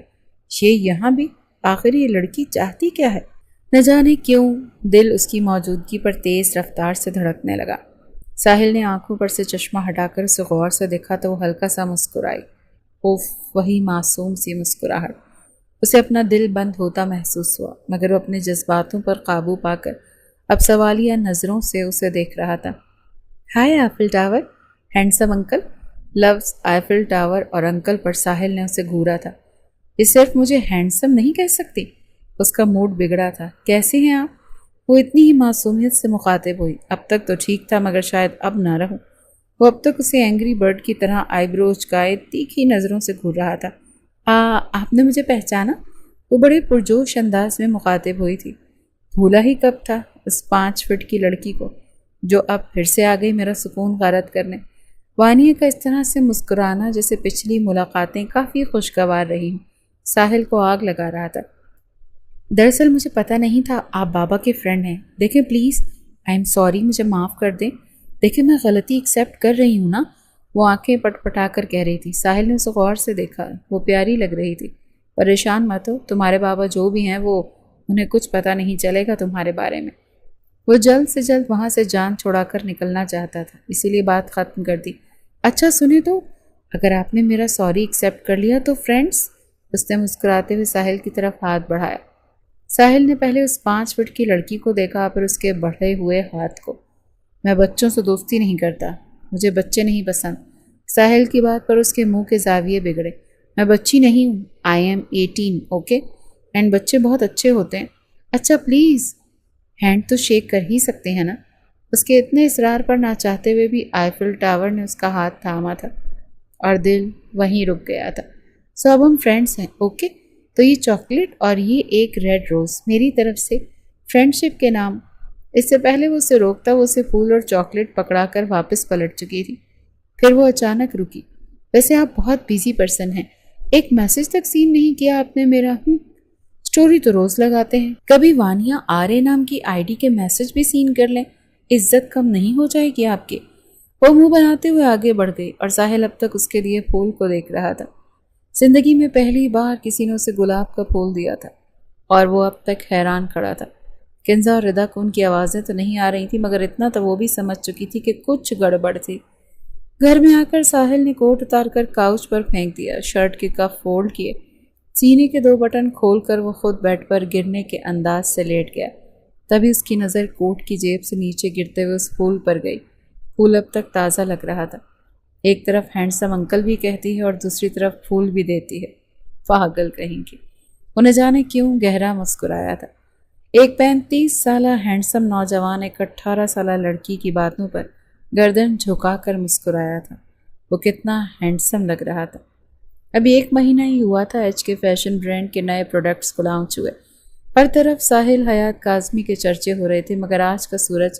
یہ یہاں بھی؟ آخر یہ لڑکی چاہتی کیا ہے؟ نہ جانے کیوں دل اس کی موجودگی پر تیز رفتار سے دھڑکنے لگا۔ ساحل نے آنکھوں پر سے چشمہ ہٹا کر اسے غور سے دیکھا تو وہ ہلکا سا مسکرائی۔ اوف، وہی معصوم سی مسکراہٹ۔ اسے اپنا دل بند ہوتا محسوس ہوا، مگر وہ اپنے جذباتوں پر قابو پا کر اب سوالیہ نظروں سے اسے دیکھ رہا تھا۔ ہائے آئفل ٹاور، ہینڈسم انکل۔ لفظ آئفل ٹاور اور انکل پر ساحل نے اسے گھورا تھا۔ یہ صرف مجھے ہینڈسم نہیں کہہ سکتی۔ اس کا موڈ بگڑا تھا۔ کیسے ہیں آپ؟ وہ اتنی ہی معصومیت سے مخاطب ہوئی۔ اب تک تو ٹھیک تھا مگر شاید اب نہ رہوں۔ وہ اب تک اسے اینگری برڈ کی طرح آئی برو اچکائے تیکھی نظروں سے گھور رہا تھا۔ آپ نے مجھے پہچانا؟ وہ بڑے پرجوش انداز میں مخاطب ہوئی تھی۔ بھولا ہی کب تھا اس 5 فٹ کی لڑکی کو، جو اب پھر سے آ گئی میرا سکون غارت کرنے۔ وانیہ کا اس طرح سے مسکرانا جیسے پچھلی ملاقاتیں کافی خوشگوار رہی ہوں، ساحل کو آگ لگا رہا تھا۔ دراصل مجھے پتہ نہیں تھا آپ بابا کے فرینڈ ہیں۔ دیکھیں پلیز، آئی ایم سوری، مجھے معاف کر دیں۔ دیکھیں میں غلطی ایکسیپٹ کر رہی ہوں نا، وہ آنکھیں پٹ پٹا کر کہہ رہی تھی۔ ساحل نے اسے غور سے دیکھا، وہ پیاری لگ رہی تھی۔ پریشان مت ہو، تمہارے بابا جو بھی ہیں وہ انہیں کچھ پتہ نہیں چلے گا تمہارے بارے میں۔ وہ جلد سے جلد وہاں سے جان چھوڑا کر نکلنا چاہتا تھا، اسی لیے بات ختم کر دی۔ اچھا سنیں تو، اگر آپ نے میرا سوری ایکسیپٹ کر لیا تو فرینڈس، اس نے مسکراتے ہوئے ساحل کی طرف ہاتھ بڑھایا۔ ساحل نے پہلے اس 5 فٹ کی لڑکی کو دیکھا، پھر اس کے بڑھے ہوئے ہاتھ کو۔ میں بچوں سے دوستی نہیں کرتا، مجھے بچے نہیں پسند۔ ساحل کی بات پر اس کے منہ کے زاویے بگڑے۔ میں بچی نہیں ہوں، آئی ایم 18، اوکے؟ اینڈ بچے بہت اچھے ہوتے ہیں۔ اچھا پلیز، ہینڈ تو شیک کر ہی سکتے ہیں نا؟ اس کے اتنے اصرار پر نہ چاہتے ہوئے بھی آئفل ٹاور نے اس کا ہاتھ تھاما تھا اور دل وہیں رک گیا تھا۔ سو اب ہم فرینڈس ہیں، اوکے؟ تو یہ چاکلیٹ اور یہ ایک ریڈ روز میری طرف سے فرینڈ شپ کے نام۔ اس سے پہلے وہ اسے روکتا، وہ اسے پھول اور چاکلیٹ پکڑا کر واپس پلٹ چکی تھی۔ پھر وہ اچانک رکی۔ ویسے آپ بہت بیزی پرسن ہیں، ایک میسج تک سین نہیں کیا آپ نے میرا؟ سٹوری تو روز لگاتے ہیں، کبھی وانیہ آرے نام کی آئی ڈی کے میسج بھی سین کر لیں، عزت کم نہیں ہو جائے گی آپ کے؟ وہ منہ بناتے ہوئے آگے بڑھ گئی اور ساحل اب تک اس کے دیے پھول کو دیکھ رہا تھا۔ زندگی میں پہلی بار کسی نے اسے گلاب کا پھول دیا تھا اور وہ اب تک حیران کھڑا تھا۔ کنزا اور ردا کو ان کی آوازیں تو نہیں آ رہی تھی مگر اتنا تو وہ بھی سمجھ چکی تھی کہ کچھ گڑبڑ تھی۔ گھر میں آ کر ساحل نے کوٹ اتار کر کاؤچ پر پھینک دیا، شرٹ کے کف فولڈ کیے، سینے کے 2 بٹن کھول کر وہ خود بیڈ پر گرنے کے انداز سے لیٹ گیا۔ تبھی اس کی نظر کوٹ کی جیب سے نیچے گرتے ہوئے اس پھول پر گئی۔ پھول اب تک تازہ لگ رہا تھا۔ ایک طرف ہینڈسم انکل بھی کہتی ہے اور دوسری طرف پھول بھی دیتی ہے، پاگل کہیں کی۔ وہ نہ جانے کیوں گہرا مسکرایا تھا۔ ایک 35 سالہ ہینڈسم نوجوان ایک 18 سالہ لڑکی کی باتوں پر گردن جھکا کر مسکرایا تھا۔ وہ کتنا ہینڈسم لگ رہا تھا۔ ابھی 1 مہینہ ہی ہوا تھا ایچ کے فیشن برانڈ کے نئے پروڈکٹس کو لانچ ہوئے۔ ہر طرف ساحل حیات کاظمی کے چرچے ہو رہے تھے مگر آج کا سورج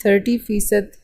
30%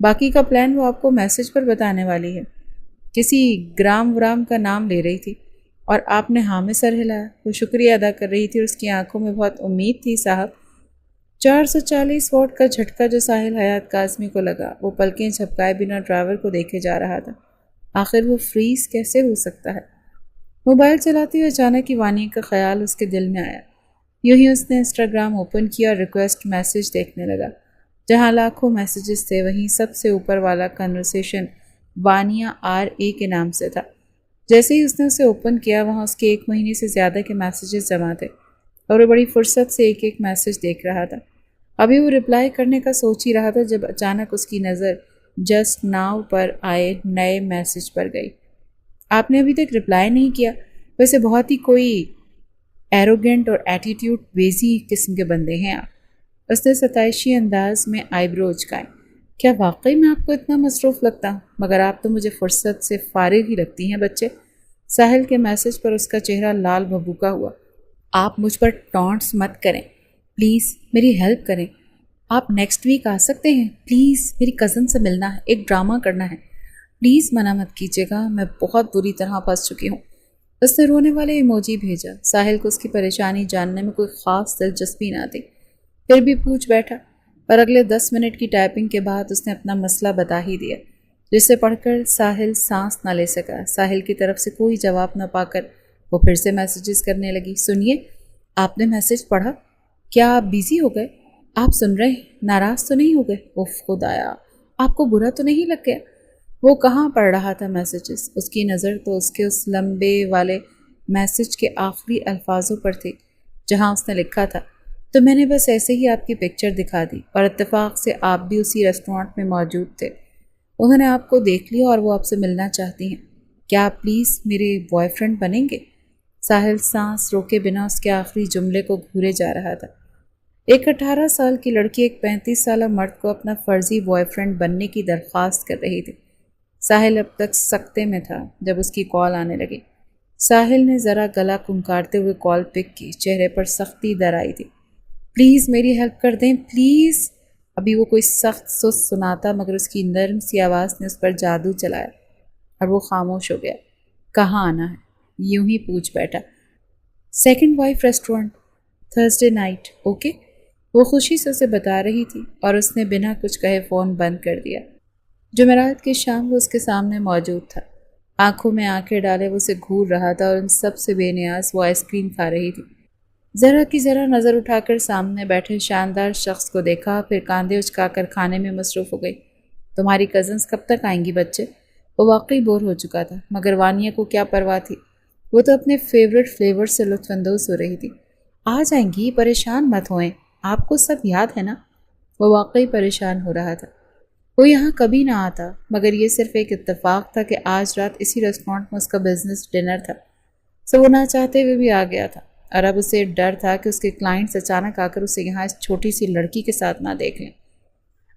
باقی کا پلان وہ آپ کو میسج پر بتانے والی ہے۔ کسی گرام ورام کا نام لے رہی تھی اور آپ نے ہاں میں سر ہلایا۔ وہ شکریہ ادا کر رہی تھی اور اس کی آنکھوں میں بہت امید تھی صاحب۔ 440 واٹ کا جھٹکا جو ساحل حیات کاظمی کو لگا، وہ پلکیں جھپکائے بنا ڈرائیور کو دیکھے جا رہا تھا۔ آخر وہ فریز کیسے ہو سکتا ہے؟ موبائل چلاتی ہوئے اچانک ہی وانیہ کا خیال اس کے دل میں آیا۔ یوں ہی اس نے انسٹاگرام اوپن کیا اور ریکویسٹ میسج دیکھنے لگا۔ جہاں لاکھوں میسیجز تھے وہیں سب سے اوپر والا کنورسیشن وانیہ RA کے نام سے تھا۔ جیسے ہی اس نے اسے اوپن کیا وہاں اس کے 1 مہینے سے زیادہ کے میسیجز جمع تھے اور وہ بڑی فرصت سے ایک ایک میسج دیکھ رہا تھا۔ ابھی وہ رپلائی کرنے کا سوچ ہی رہا تھا جب اچانک اس کی نظر جسٹ ناؤ پر آئے نئے میسج پر گئی۔ آپ نے ابھی تک رپلائی نہیں کیا؟ ویسے بہت ہی کوئی ایروگنٹ اور ایٹیٹیوڈ بیزی قسم کے بندے ہیں آپ۔ اس نے ستائشی انداز میں آئی برو اچکائے۔ کیا واقعی میں آپ کو اتنا مصروف لگتا ہوں؟ مگر آپ تو مجھے فرصت سے فارغ ہی رکھتی ہیں بچے۔ ساحل کے میسج پر اس کا چہرہ لال بھبوکا ہوا۔ آپ مجھ پر ٹونٹس مت کریں پلیز، میری ہیلپ کریں۔ آپ نیکسٹ ویک آ سکتے ہیں پلیز؟ میری کزن سے ملنا ہے، ایک ڈرامہ کرنا ہے، پلیز منع مت کیجیے گا، میں بہت بری طرح پھنس چکی ہوں۔ اس نے رونے والے ایموجی بھیجا۔ ساحل کو اس کی پریشانی جاننے میں کوئی خاص دلچسپی نہ تھی، پھر بھی پوچھ بیٹھا۔ پر اگلے 10 منٹ کی ٹائپنگ کے بعد اس نے اپنا مسئلہ بتا ہی دیا، جسے پڑھ کر ساحل سانس نہ لے سکا۔ ساحل کی طرف سے کوئی جواب نہ پا کر وہ پھر سے میسیجز کرنے لگی۔ سنیے، آپ نے میسیج پڑھا؟ کیا آپ بیزی ہو گئے؟ آپ سن رہے ہیں؟ ناراض تو نہیں ہو گئے؟ اوف خدایا، آپ کو برا تو نہیں لگ گیا؟ وہ کہاں پڑھ رہا تھا میسیجز؟ اس کی نظر تو اس کے اس لمبے والے میسیج کے آخری الفاظوں پر تھی جہاں اس نے لکھا تھا، تو میں نے بس ایسے ہی آپ کی پکچر دکھا دی اور اتفاق سے آپ بھی اسی ریسٹورانٹ میں موجود تھے۔ انہوں نے آپ کو دیکھ لیا اور وہ آپ سے ملنا چاہتی ہیں۔ کیا آپ پلیز میرے بوائے فرینڈ بنیں گے؟ ساحل سانس روکے بنا اس کے آخری جملے کو گھورے جا رہا تھا۔ ایک 18 سال کی لڑکی ایک 35 سالہ مرد کو اپنا فرضی بوائے فرینڈ بننے کی درخواست کر رہی تھی۔ ساحل اب تک سکتے میں تھا جب اس کی کال آنے لگی۔ ساحل نے ذرا گلا کنکارتے ہوئے کال پک کی، چہرے پر سختی در آئی تھی۔ پلیز میری ہیلپ کر دیں پلیز۔ ابھی وہ کوئی سخت سست سناتا مگر اس کی نرم سی آواز نے اس پر جادو چلایا اور وہ خاموش ہو گیا۔ کہاں آنا ہے؟ یوں ہی پوچھ بیٹھا۔ Second wife restaurant, Thursday night, okay? وہ خوشی سے اسے بتا رہی تھی اور اس نے بنا کچھ کہے فون بند کر دیا۔ جمعرات کی شام وہ اس کے سامنے موجود تھا، آنکھوں میں آنکھیں ڈالے وہ اسے گھور رہا تھا اور ان سب سے بے نیاز وہ آئس کریم کھا رہی تھی۔ ذرا کی ذرا نظر اٹھا کر سامنے بیٹھے شاندار شخص کو دیکھا، پھر کاندھے اچکا کر کھانے میں مصروف ہو گئی۔ تمہاری کزنس کب تک آئیں گی بچے؟ وہ واقعی بور ہو چکا تھا مگر وانیہ کو کیا پرواہ تھی، وہ تو اپنے فیورٹ فلیور سے لطف اندوز ہو رہی تھی۔ آ جائیں گی، پریشان مت ہوئیں، آپ کو سب یاد ہے نا؟ وہ واقعی پریشان ہو رہا تھا۔ وہ یہاں کبھی نہ آتا مگر یہ صرف ایک اتفاق تھا کہ آج رات اسی ریسٹورانٹ میں اس کا بزنس ڈنر تھا، سو وہ نہ چاہتے ہوئے بھی آ گیا تھا اور اب اسے ڈر تھا کہ اس کے کلائنٹس اچانک آ کر اسے یہاں اس چھوٹی سی لڑکی کے ساتھ نہ دیکھ لیں۔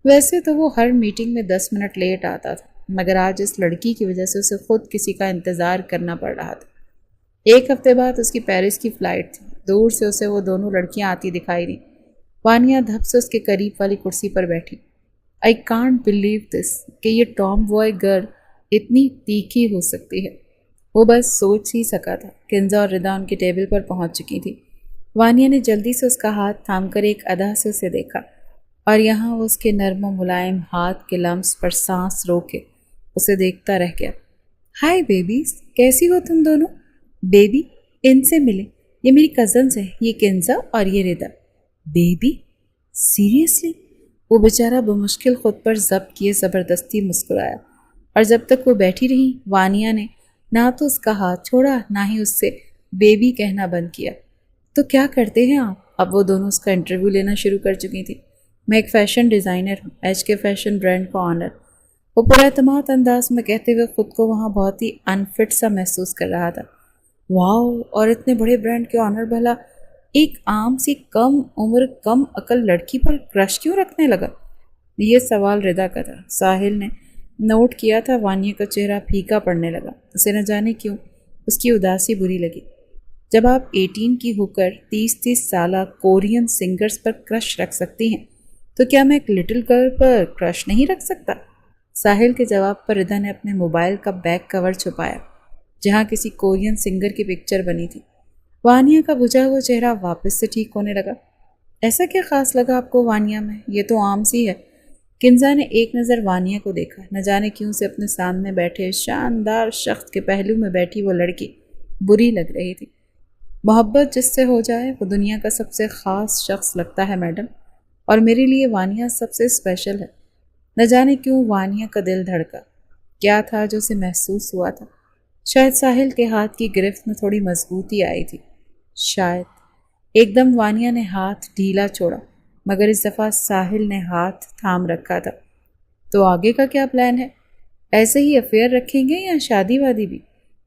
ویسے تو وہ ہر میٹنگ میں 10 منٹ لیٹ آتا تھا مگر آج اس لڑکی کی وجہ سے اسے خود کسی کا انتظار کرنا پڑ رہا تھا۔ 1 ہفتے بعد اس کی پیرس کی فلائٹ تھی۔ دور سے اسے وہ دونوں لڑکیاں آتی دکھائی دیں۔ وانیہ دھپ سے اس کے قریب والی کرسی پر بیٹھی۔ I can't believe this کہ یہ ٹام بوائے گرل اتنی تیکھی ہو سکتی ہے۔ وہ بس سوچ ہی سکا تھا۔ کنزا اور ردا ان کے ٹیبل پر پہنچ چکی تھی۔ وانیہ نے جلدی سے اس کا ہاتھ تھام کر ایک ادا سے اسے دیکھا اور یہاں وہ اس کے نرم و ملائم ہاتھ کے لمس پر سانس روکے اسے دیکھتا رہ گیا۔ ہائے بیبیز، کیسی ہو تم دونوں؟ بیبی، ان سے ملے، یہ میری کزنز ہیں، یہ کنزا اور یہ ردا۔ بیبی؟ سیریسلی؟ وہ بیچارہ بمشکل خود پر ضبط کیے زبردستی مسکرایا اور جب تک وہ بیٹھی رہی وانیہ نے نہ تو اس کا ہاتھ چھوڑا نہ ہی اس سے بیبی کہنا بند کیا۔ تو کیا کرتے ہیں آپ؟ اب وہ دونوں اس کا انٹرویو لینا شروع کر چکی تھی۔ میں ایک فیشن ڈیزائنر ہوں، ایچ کے فیشن برانڈ کا آنر۔ وہ پر اعتماد انداز میں کہتے ہوئے خود کو وہاں بہت ہی انفٹ سا محسوس کر رہا تھا۔ واو، اور اتنے بڑے برانڈ کے آنر بھلا ایک عام سی کم عمر کم عقل لڑکی پر کرش کیوں رکھنے لگا؟ یہ سوال ردا کا تھا۔ ساحل نے نوٹ کیا تھا وانیہ کا چہرہ پھیکا پڑنے لگا۔ اسے نہ جانے کیوں اس کی اداسی بری لگی۔ جب آپ 18 کی ہو کر 30 سالہ کورین سنگرز پر کرش رکھ سکتی ہیں تو کیا میں ایک لٹل گرل پر کرش نہیں رکھ سکتا؟ ساحل کے جواب پر ردا نے اپنے موبائل کا بیک کور چھپایا جہاں کسی کورین سنگر کی پکچر بنی تھی۔ وانیہ کا بجھا ہوا چہرہ واپس سے ٹھیک ہونے لگا۔ ایسا کیا خاص لگا آپ کو وانیہ میں؟ یہ تو عام سی ہے۔ کنزا نے ایک نظر وانیہ کو دیکھا۔ نہ جانے کیوں سے اپنے سامنے بیٹھے شاندار شخص کے پہلو میں بیٹھی وہ لڑکی بری لگ رہی تھی۔ محبت جس سے ہو جائے وہ دنیا کا سب سے خاص شخص لگتا ہے میڈم، اور میرے لیے وانیہ سب سے اسپیشل ہے۔ نہ جانے کیوں وانیہ کا دل دھڑکا۔ کیا تھا جو اسے محسوس ہوا تھا؟ شاید ساحل کے ہاتھ کی گرفت میں تھوڑی مضبوطی آئی تھی، شاید۔ ایک دم وانیہ نے ہاتھ ڈھیلا چھوڑا، مگر اس دفعہ ساحل نے ہاتھ تھام رکھا تھا۔ تو آگے کا کیا پلان ہے؟ ایسے ہی افیئر رکھیں گے یا شادی وادی بھی؟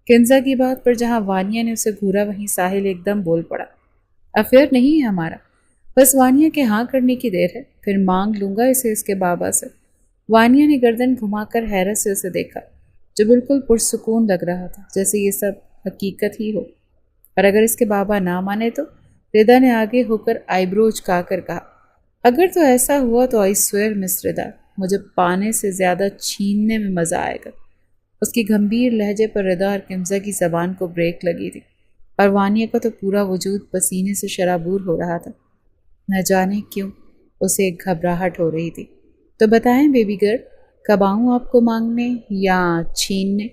کنزا کی بات پر جہاں وانیہ نے اسے گھورا وہیں ساحل ایک دم بول پڑا۔ افیئر نہیں ہے ہمارا، بس وانیہ کے ہاں کرنے کی دیر ہے، پھر مانگ لوں گا اسے اس کے بابا سے۔ وانیہ نے گردن گھما کر حیرت سے اسے دیکھا، جو بالکل پرسکون لگ رہا تھا، جیسے یہ سب حقیقت ہی ہو۔ اور اگر اس کے بابا نہ مانے تو؟ ردا نے آگے ہو کر آئی برو اچکا کر کہا۔ اگر تو ایسا ہوا تو آئی سویئر مس ردا، مجھے پانے سے زیادہ چھیننے میں مزہ آئے گا۔ اس کی گھمبیر لہجے پر ردا اور کنزا کی زبان کو بریک لگی تھی، اور وانیہ کا تو پورا وجود پسینے سے شرابور ہو رہا تھا۔ نہ جانے کیوں اسے ایک گھبراہٹ ہو رہی تھی۔ تو بتائیں بیبی گرل، کب آؤں آپ کو مانگنے یا چھیننے؟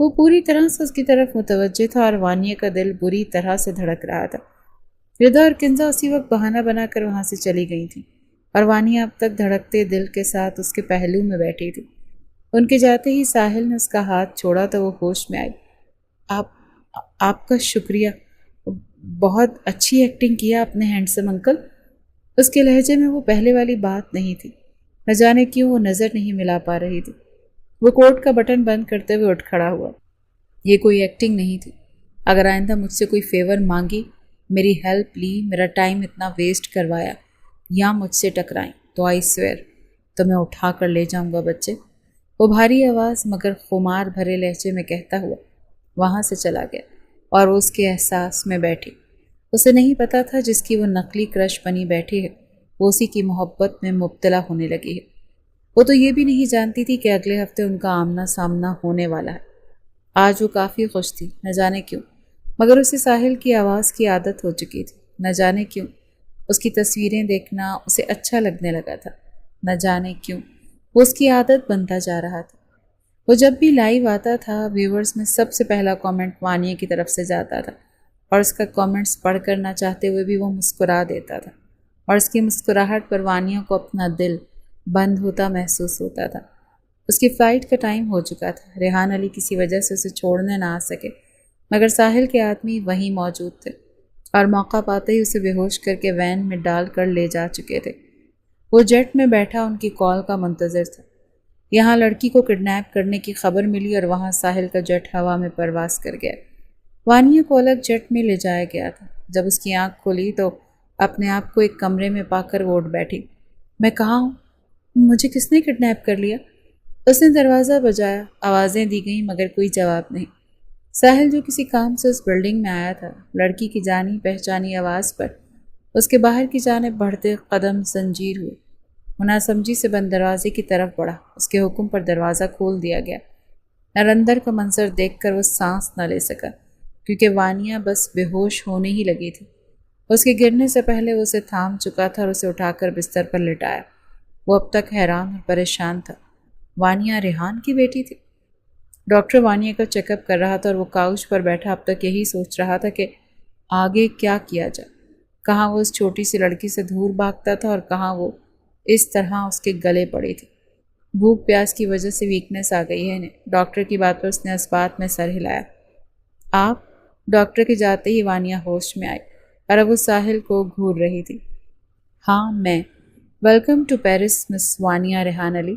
وہ پوری طرح سے اس کی طرف متوجہ تھا اور وانیہ کا دل بری طرح سے دھڑک رہا تھا۔ ردا اور کنزا اسی وقت بہانہ بنا کر وہاں سے چلی گئی تھیں، اور وانیہ اب تک دھڑکتے دل کے ساتھ اس کے پہلو میں بیٹھی تھی۔ ان کے جاتے ہی ساحل نے اس کا ہاتھ چھوڑا تو وہ ہوش میں آئی۔ آپ کا شکریہ، بہت اچھی ایکٹنگ کیا اپنے ہینڈسم انکل۔ اس کے لہجے میں وہ پہلے والی بات نہیں تھی۔ نہ جانے کیوں وہ نظر نہیں ملا پا رہی تھی۔ وہ کوٹ کا بٹن بند کرتے ہوئے اٹھ کھڑا ہوا۔ یہ کوئی ایکٹنگ نہیں تھی۔ اگر آئندہ مجھ سے کوئی فیور مانگی، میری ہیلپ لی، میرا ٹائم اتنا ویسٹ کروایا یا مجھ سے ٹکرائیں تو آئی سویئر تو میں اٹھا کر لے جاؤں گا بچے۔ وہ بھاری آواز مگر خمار بھرے لہجے میں کہتا ہوا وہاں سے چلا گیا، اور وہ اس کے احساس میں بیٹھی۔ اسے نہیں پتا تھا جس کی وہ نقلی کرش بنی بیٹھی ہے وہ اسی کی محبت میں مبتلا ہونے لگی ہے۔ وہ تو یہ بھی نہیں جانتی تھی کہ اگلے ہفتے ان کا آمنا سامنا ہونے والا ہے۔ آج وہ کافی خوش تھی، نہ جانے کیوں، مگر اسے ساحل کی آواز کی عادت ہو چکی تھی۔ نہ جانے کیوں اس کی تصویریں دیکھنا اسے اچھا لگنے لگا تھا۔ نہ جانے کیوں وہ اس کی عادت بنتا جا رہا تھا۔ وہ جب بھی لائیو آتا تھا، ویورز میں سب سے پہلا کامنٹ وانیہ کی طرف سے جاتا تھا، اور اس کا کامنٹس پڑھ کر نہ چاہتے ہوئے بھی وہ مسکرا دیتا تھا، اور اس کی مسکراہٹ پر وانیہ کو اپنا دل بند ہوتا محسوس ہوتا تھا۔ اس کی فلائٹ کا ٹائم ہو چکا تھا۔ ریحان علی کسی وجہ سے اسے چھوڑنے نہ آ سکے، مگر ساحل کے آدمی وہیں موجود تھے، اور موقع پاتے ہی اسے بے ہوش کر کے وین میں ڈال کر لے جا چکے تھے۔ وہ جیٹ میں بیٹھا ان کی کال کا منتظر تھا۔ یہاں لڑکی کو کڈنیپ کرنے کی خبر ملی اور وہاں ساحل کا جیٹ ہوا میں پرواز کر گیا۔ وانیہ کو الگ جیٹ میں لے جایا گیا تھا۔ جب اس کی آنکھ کھلی تو اپنے آپ کو ایک کمرے میں پا کر وہ اٹھ بیٹھی۔ میں کہاں ہوں؟ مجھے کس نے کڈنیپ کر لیا؟ اس نے دروازہ بجایا، آوازیں دی گئیں مگر کوئی جواب نہیں۔ ساحل جو کسی کام سے اس بلڈنگ میں آیا تھا، لڑکی کی جانی پہچانی آواز پر اس کے باہر کی جانب بڑھتے قدم زنجیر ہوئے۔ منا سمجھی سے بند دروازے کی طرف بڑھا۔ اس کے حکم پر دروازہ کھول دیا گیا۔ نرندر کا منظر دیکھ کر وہ سانس نہ لے سکا، کیونکہ وانیہ بس بے ہوش ہونے ہی لگی تھی۔ اس کے گرنے سے پہلے وہ اسے تھام چکا تھا اور اسے اٹھا کر بستر پر لٹایا۔ وہ اب تک حیران اور پریشان تھا۔ وانیہ ریحان کی بیٹی تھی۔ ڈاکٹر وانیہ کا چیک اپ کر رہا تھا اور وہ کاؤچ پر بیٹھا اب تک یہی سوچ رہا تھا کہ آگے کیا کیا جائے۔ کہاں وہ اس چھوٹی سی لڑکی سے دور بھاگتا تھا اور کہاں وہ اس طرح اس کے گلے پڑی تھی۔ بھوک پیاس کی وجہ سے ویکنس آ گئی ہے انہیں۔ ڈاکٹر کی بات پر اس نے اس بات میں سر ہلایا۔ آپ؟ ڈاکٹر کے جاتے ہی وانیہ ہوش میں آئی اور اب وہ ساحل کو گھور رہی تھی۔ ہاں میں۔ ویلکم ٹو پیرس مس وانیہ ریحان علی۔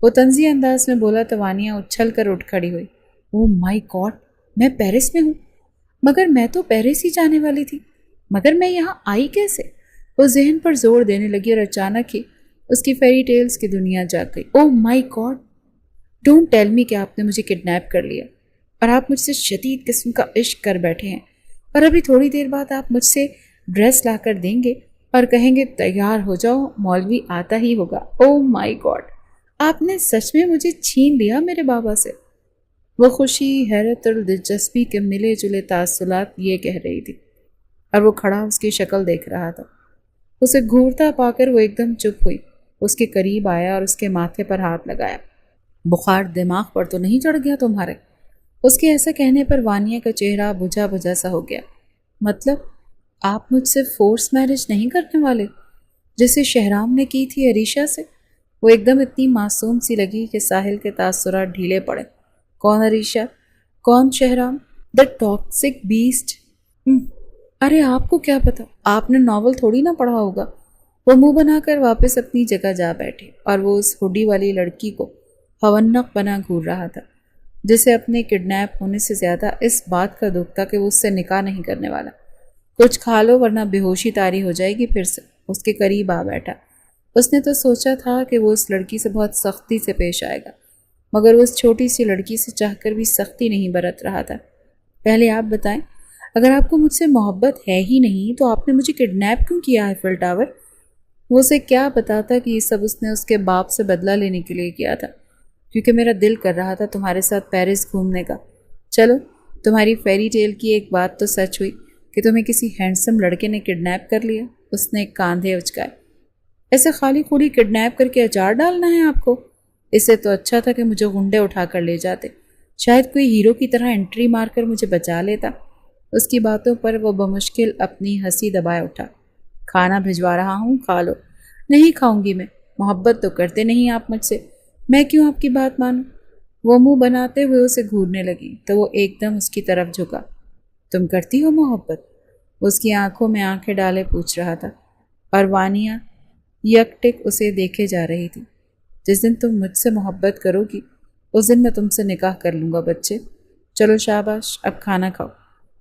وہ طنزی انداز میں بولا تو وانیہ اچھل کر اٹھ کھڑی ہوئی۔ اوہ مائی گاڈ، میں پیرس میں ہوں؟ مگر میں تو پیرس ہی جانے والی تھی، مگر میں یہاں آئی کیسے؟ وہ ذہن پر زور دینے لگی اور اچانک ہی اس کی فیری ٹیلز کی دنیا جاگ گئی۔ اوہ my God, don't tell me کہ آپ نے مجھے کڈنیپ کر لیا اور آپ مجھ سے شدید قسم کا عشق کر بیٹھے ہیں، اور ابھی تھوڑی دیر بعد آپ مجھ سے ڈریس لا کر دیں گے اور کہیں گے تیار ہو جاؤ، مولوی آتا ہی ہوگا۔ اوہ مائی گاڈ، آپ نے سچ میں مجھے چھین لیا میرے بابا سے۔ وہ خوشی، حیرت اور دلچسپی کے ملے جلے تاثرات یہ کہہ رہی تھی، اور وہ کھڑا اس کی شکل دیکھ رہا تھا۔ اسے گھورتا پا کر وہ ایک دم چپ ہوئی، اس کے قریب آیا اور اس کے ماتھے پر ہاتھ لگایا۔ بخار دماغ پر تو نہیں چڑھ گیا تمہارے؟ اس کے ایسا کہنے پر وانیہ کا چہرہ بجھا بجھا سا ہو گیا۔ مطلب آپ مجھ سے فورس میرج نہیں کرنے والے جیسے شہرام نے کی تھی عریشہ سے؟ وہ ایک دم اتنی معصوم سی لگی کہ ساحل کے تاثرات ڈھیلے پڑے۔ کون عریشہ؟ کون شہرام؟ دا ٹاکسک بیسٹ۔ ارے آپ کو کیا پتا، آپ نے ناول تھوڑی نہ پڑھا ہوگا۔ وہ منہ بنا کر واپس اپنی جگہ جا بیٹھے اور وہ اس ہوڈی والی لڑکی کو ہونق بنا گھور رہا تھا، جسے اپنے کڈنیپ ہونے سے زیادہ اس بات کا دکھ تھا کہ وہ اس سے نکاح نہیں کرنے والا۔ کچھ کھا لو ورنہ بے ہوشی طاری ہو جائے گی۔ پھر سے اس کے قریب آ بیٹھا۔ اس نے تو سوچا تھا کہ وہ اس لڑکی سے بہت سختی سے پیش آئے گا، مگر وہ اس چھوٹی سی لڑکی سے چاہ کر بھی سختی نہیں برت رہا تھا۔ پہلے آپ بتائیں، اگر آپ کو مجھ سے محبت ہے ہی نہیں تو آپ نے مجھے کڈنیپ کیوں کیا ایفل ٹاور؟ وہ اسے کیا بتاتا کہ یہ سب اس نے اس کے باپ سے بدلہ لینے کے لیے کیا تھا، کیونکہ میرا دل کر رہا تھا تمہارے ساتھ پیرس گھومنے کا۔ چلو، تمہاری فیری ٹیل کی ایک بات تو سچ ہوئی کہ تمہیں کسی ہینڈسم لڑکے نے کڈنیپ کر لیا۔ اس نے کاندھے اچکائے۔ ایسے خالی خولی کڈنیپ کر کے اچار ڈالنا ہے آپ کو؟ اس سے تو اچھا تھا کہ مجھے غنڈے اٹھا کر لے جاتے، شاید کوئی ہیرو کی طرح انٹری مار کر مجھے بچا لیتا۔ اس کی باتوں پر وہ بمشکل اپنی ہنسی دبائے اٹھا۔ کھانا بھجوا رہا ہوں، کھا لو۔ نہیں کھاؤں گی میں، محبت تو کرتے نہیں آپ مجھ سے، میں کیوں آپ کی بات مانوں؟ وہ منہ بناتے ہوئے اسے گھورنے لگی تو وہ ایک دم اس کی طرف جھکا۔ تم کرتی ہو محبت؟ اس کی آنکھوں میں آنکھیں ڈالے پوچھ رہا تھا، اور وانیہ یک ٹک اسے دیکھے جا رہی تھی۔ جس دن تم مجھ سے محبت کرو گی اس دن میں تم سے نکاح کر لوں گا بچے۔ چلو شاباش، اب کھانا کھاؤ۔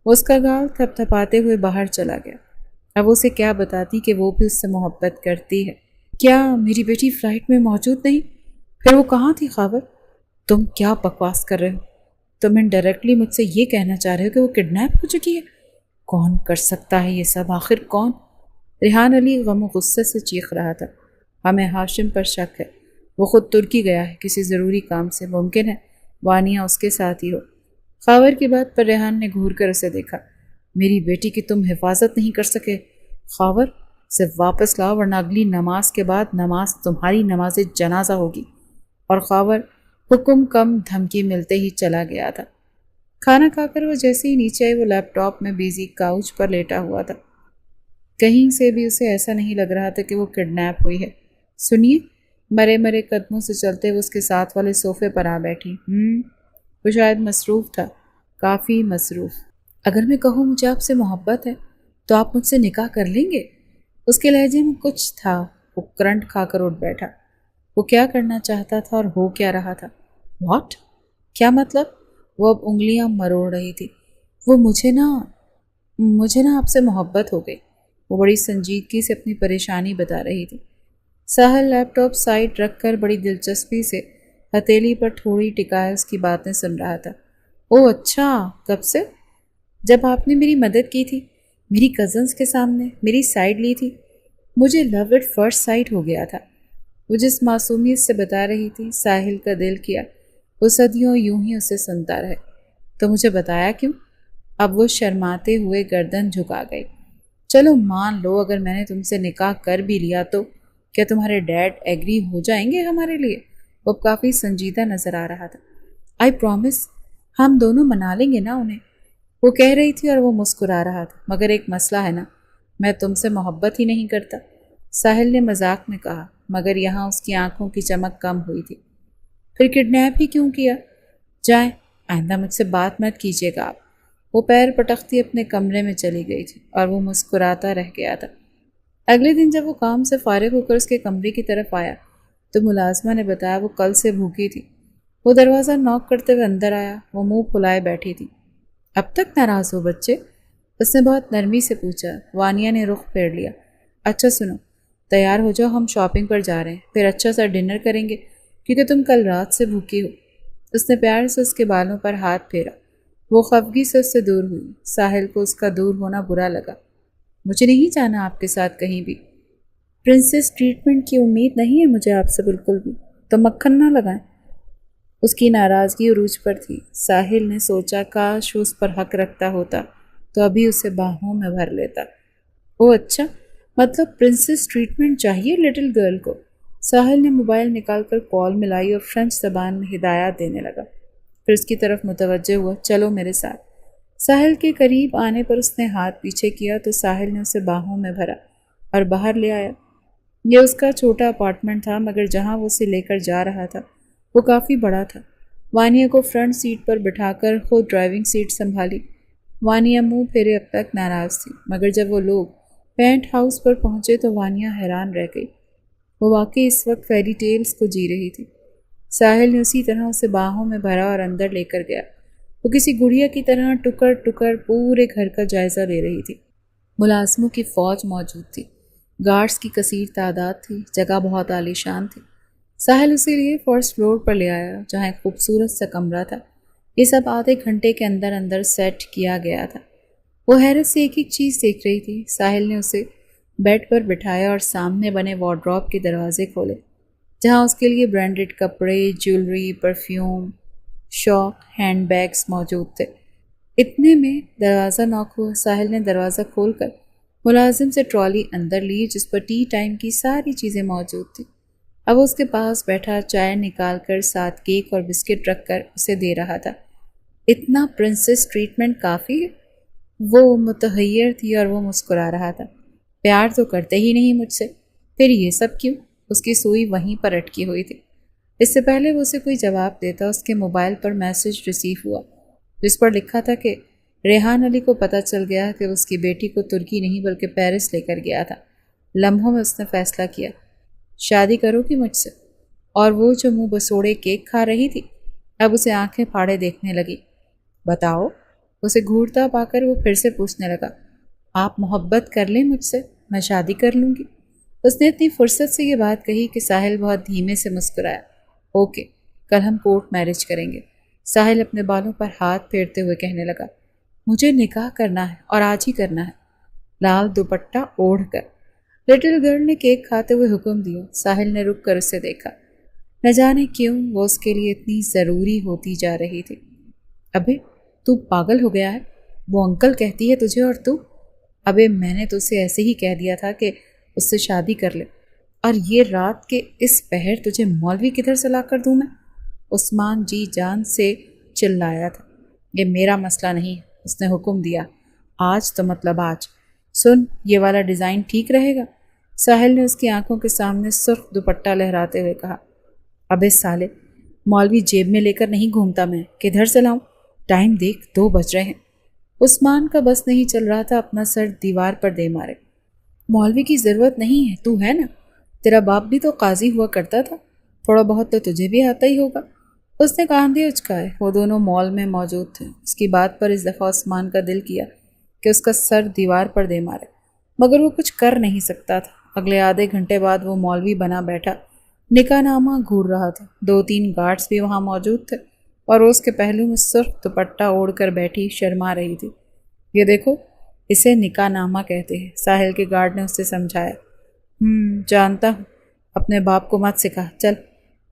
اس کا گال تھپ تھپاتے ہوئے باہر چلا گیا۔ اب اسے کیا بتاتی کہ وہ بھی اس سے محبت کرتی ہے؟ کیا میری بیٹی فلائٹ میں موجود نہیں؟ پھر وہ کہاں تھی خاور؟ تم کیا بکواس کر رہے ہو؟ تم انڈائریکٹلی مجھ سے یہ کہنا چاہ رہے ہو کہ وہ کڈنیپ ہو چکی ہے؟ کون کر سکتا ہے یہ سب؟ آخر کون؟ ریحان علی غم و غصے سے چیخ رہا تھا۔ ہمیں ہاشم پر شک ہے، وہ خود ترکی گیا ہے کسی ضروری کام سے، ممکن ہے وانیہ اس کے ساتھ ہی ہو۔ خاور کی بات پر ریحان نے گھور کر اسے دیکھا۔ میری بیٹی کی تم حفاظت نہیں کر سکے خاور؟ اسے واپس لاؤ ورنہ اگلی نماز کے بعد نماز تمہاری نماز جنازہ ہوگی۔ اور خاور حکم کم دھمکی ملتے ہی چلا گیا تھا۔ کھانا کھا کر وہ جیسے ہی نیچے آئی وہ لیپ ٹاپ میں بیزی کاؤچ پر لیٹا ہوا تھا۔ کہیں سے بھی اسے ایسا نہیں لگ رہا تھا کہ وہ کڈنیپ ہوئی ہے۔ سنیے، مرے مرے قدموں سے چلتے وہ اس کے ساتھ والے صوفے پر آ بیٹھی۔ وہ شاید مصروف تھا، کافی مصروف۔ اگر میں کہوں مجھے آپ سے محبت ہے تو آپ مجھ سے نکاح کر لیں گے؟ اس کے لہجے میں کچھ تھا۔ وہ کرنٹ کھا کر اٹھ بیٹھا۔ وہ کیا کرنا چاہتا تھا اور ہو کیا رہا تھا؟ واٹ؟ کیا مطلب؟ وہ اب انگلیاں مروڑ رہی تھی۔ وہ مجھے نا آپ سے محبت ہو گئی۔ وہ بڑی سنجیدگی سے اپنی پریشانی بتا رہی تھی۔ ساحل لیپ ٹاپ سائڈ رکھ کر بڑی دلچسپی سے ہتھیلی پر تھوڑی ٹکائے اس کی باتیں سن رہا تھا۔ او اچھا، کب سے؟ جب آپ نے میری مدد کی تھی، میری کزنز کے سامنے میری سائیڈ لی تھی، مجھے لو ایٹ فرسٹ سائٹ ہو گیا تھا۔ وہ جس معصومیت سے بتا رہی تھی، ساحل کا دل کیا وہ صدیوں یوں ہی اسے سنتا رہے۔ تو مجھے بتایا کیوں؟ اب وہ شرماتے ہوئے گردن جھکا گئی۔ چلو مان لو اگر میں نے تم سے نکاح کر بھی لیا تو کیا تمہارے ڈیڈ ایگری ہو جائیں گے ہمارے لیے؟ وہ کافی سنجیدہ نظر آ رہا تھا۔ آئی پرومس، ہم دونوں منا لیں گے نا انہیں، وہ کہہ رہی تھی اور وہ مسکرا رہا تھا۔ مگر ایک مسئلہ ہے نا، میں تم سے محبت ہی نہیں کرتا، ساحل نے مذاق میں کہا، مگر یہاں اس کی آنکھوں کی چمک کم ہوئی تھی۔ پھر کڈنیپ ہی کیوں کیا؟ جائیں، آئندہ مجھ سے بات مت کیجیے گا آپ۔ وہ پیر پٹکتی اپنے کمرے میں چلی گئی تھی اور وہ مسکراتا رہ گیا تھا۔ اگلے دن جب وہ کام سے فارغ ہو کر اس کے کمرے کی طرف آیا تو ملازمہ نے بتایا وہ کل سے بھوکی تھی۔ وہ دروازہ نوک کرتے ہوئے اندر آیا۔ وہ منہ پھلائے بیٹھی تھی۔ اب تک ناراض ہو بچے؟ اس نے بہت نرمی سے پوچھا۔ وانیہ نے رخ پھیر لیا۔ اچھا سنو، تیار ہو جاؤ، ہم شاپنگ پر جا رہے ہیں، پھر اچھا سا ڈنر کریں گے کیونکہ تم کل رات سے بھوکی ہو۔ اس نے پیار سے اس کے بالوں پر ہاتھ پھیرا۔ وہ خفگی سے اس سے دور ہوئی۔ ساحل کو اس کا دور ہونا برا لگا۔ مجھے نہیں جانا آپ کے ساتھ کہیں بھی۔ پرنسس ٹریٹمنٹ کی امید نہیں ہے مجھے آپ سے بالکل بھی۔ تو مکھن نہ لگائیں۔ اس کی ناراضگی عروج پر تھی۔ ساحل نے سوچا کاش وہ اس پر حق رکھتا ہوتا تو ابھی اسے باہوں میں بھر لیتا۔ او اچھا، مطلب پرنسس ٹریٹمنٹ چاہیے لٹل گرل کو۔ ساحل نے موبائل نکال کر کال ملائی اور فرینچ زبان میں ہدایات دینے لگا۔ پھر اس کی طرف متوجہ ہوا، چلو میرے ساتھ۔ ساحل کے قریب آنے پر اس نے ہاتھ پیچھے کیا تو ساحل نے اسے باہوں میں بھرا اور باہر لے آیا۔ یہ اس کا چھوٹا اپارٹمنٹ تھا، مگر جہاں وہ اسے لے کر جا رہا تھا وہ کافی بڑا تھا۔ وانیہ کو فرنٹ سیٹ پر بٹھا کر خود ڈرائیونگ سیٹ سنبھالی۔ وانیہ منہ پھیرے اب تک ناراض تھی، مگر جب وہ لوگ پینٹ ہاؤس پر پہنچے تو وانیہ حیران رہ گئی۔ وہ واقعی اس وقت فیری ٹیلز کو جی رہی تھی۔ ساحل نے اسی طرح اسے باہوں میں بھرا اور اندر لے کر گیا۔ وہ کسی گڑیا کی طرح ٹکر ٹکر پورے گھر کا جائزہ لے رہی تھی۔ ملازموں کی فوج موجود تھی، گارڈز کی کثیر تعداد تھی، جگہ بہت عالیشان تھی۔ ساحل اسی لیے فرسٹ فلور پر لے آیا جہاں ایک خوبصورت سا کمرہ تھا۔ یہ سب آدھے گھنٹے کے اندر اندر سیٹ کیا گیا تھا۔ وہ حیرت سے ایک ایک چیز دیکھ رہی تھی۔ ساحل نے اسے بیڈ پر بٹھایا اور سامنے بنے وارڈروب کے دروازے کھولے جہاں اس کے لیے برانڈڈ کپڑے، جیولری، پرفیوم، شاک، ہینڈ بیگز موجود تھے۔ اتنے میں دروازہ ناک ہوا۔ ساحل نے دروازہ کھول کر ملازم سے ٹرالی اندر لی جس پر ٹی ٹائم کی ساری چیزیں موجود تھیں۔ اب اس کے پاس بیٹھا چائے نکال کر ساتھ کیک اور بسکٹ رکھ کر اسے دے رہا تھا۔ اتنا پرنسس ٹریٹمنٹ کافی ہے؟ وہ متحیر تھی اور وہ مسکرا رہا تھا۔ پیار تو کرتے ہی نہیں مجھ سے، پھر یہ سب کیوں؟ اس کی سوئی وہیں پر اٹکی ہوئی تھی۔ اس سے پہلے وہ اسے کوئی جواب دیتا اس کے موبائل پر میسج ریسیو ہوا جس پر لکھا تھا کہ ریحان علی کو پتہ چل گیا کہ اس کی بیٹی کو ترکی نہیں بلکہ پیرس لے کر گیا تھا۔ لمحوں میں اس نے فیصلہ کیا، شادی کرو گی مجھ سے؟ اور وہ جو منہ بسوڑے کیک کھا رہی تھی اب اسے آنکھیں پھاڑے دیکھنے لگی۔ بتاؤ۔ اسے گھورتا پا کر وہ پھر سے پوچھنے لگا، آپ محبت کر لیں مجھ سے، میں شادی کر لوں گی۔ اس نے اتنی فرصت سے یہ بات کہی کہ ساحل بہت دھیمے سے مسکرایا۔ اوکے، کل ہم کورٹ میرج کریں گے۔ ساحل اپنے بالوں پر ہاتھ پھیرتے ہوئے کہنے لگا، مجھے نکاح کرنا ہے اور آج ہی کرنا ہے، لال دوپٹہ اوڑھ کر۔ لٹل گرل نے کیک کھاتے ہوئے حکم دیا۔ ساحل نے رک کر اسے دیکھا۔ نہ جانے کیوں وہ اس کے لیے اتنی ضروری ہوتی جا رہی تھی۔ ابے تو پاگل ہو گیا ہے؟ وہ انکل کہتی ہے تجھے اور تو؟ ابے میں نے تو اسے ایسے ہی کہہ دیا تھا کہ اس سے شادی کر لے، اور یہ رات کے اس پہر تجھے مولوی کدھر سے لا کر دوں میں؟ عثمان جی جان سے چلایا تھا۔ یہ میرا مسئلہ نہیں، اس نے حکم دیا۔ آج تو مطلب آج۔ سن، یہ والا ڈیزائن ٹھیک رہے گا؟ ساحل نے اس کی آنکھوں کے سامنے سرخ دوپٹہ لہراتے ہوئے کہا۔ ابے سالے، مولوی جیب میں لے کر نہیں گھومتا میں، کدھر سے لاؤں؟ ٹائم دیکھ، 2 بج رہے ہیں۔ عثمان کا بس نہیں چل رہا تھا اپنا سر دیوار پر دے مارے۔ مولوی کی ضرورت نہیں ہے، تو ہے نا؟ تیرا باپ بھی تو قاضی ہوا کرتا تھا، تھوڑا بہت تو تجھے بھی آتا ہی ہوگا۔ اس نے کاندھے اچکائے۔ وہ دونوں مال میں موجود تھے۔ اس کی بات پر اس دفعہ عثمان کا دل کیا کہ اس کا سر دیوار پر دے مارے، مگر وہ کچھ کر نہیں سکتا تھا۔ اگلے آدھے گھنٹے بعد وہ مولوی بنا بیٹھا نکاح نامہ گھور رہا تھا۔ 2-3 گارڈز بھی وہاں موجود تھے اور وہ اس کے پہلو میں سرخ دوپٹہ اوڑھ کر بیٹھی شرما رہی تھی۔ یہ دیکھو، اسے نکاح نامہ کہتے ہیں، ساحل کے گارڈ نے اسے سمجھایا۔ جانتا ہوں، اپنے باپ کو مت سکھا، چل۔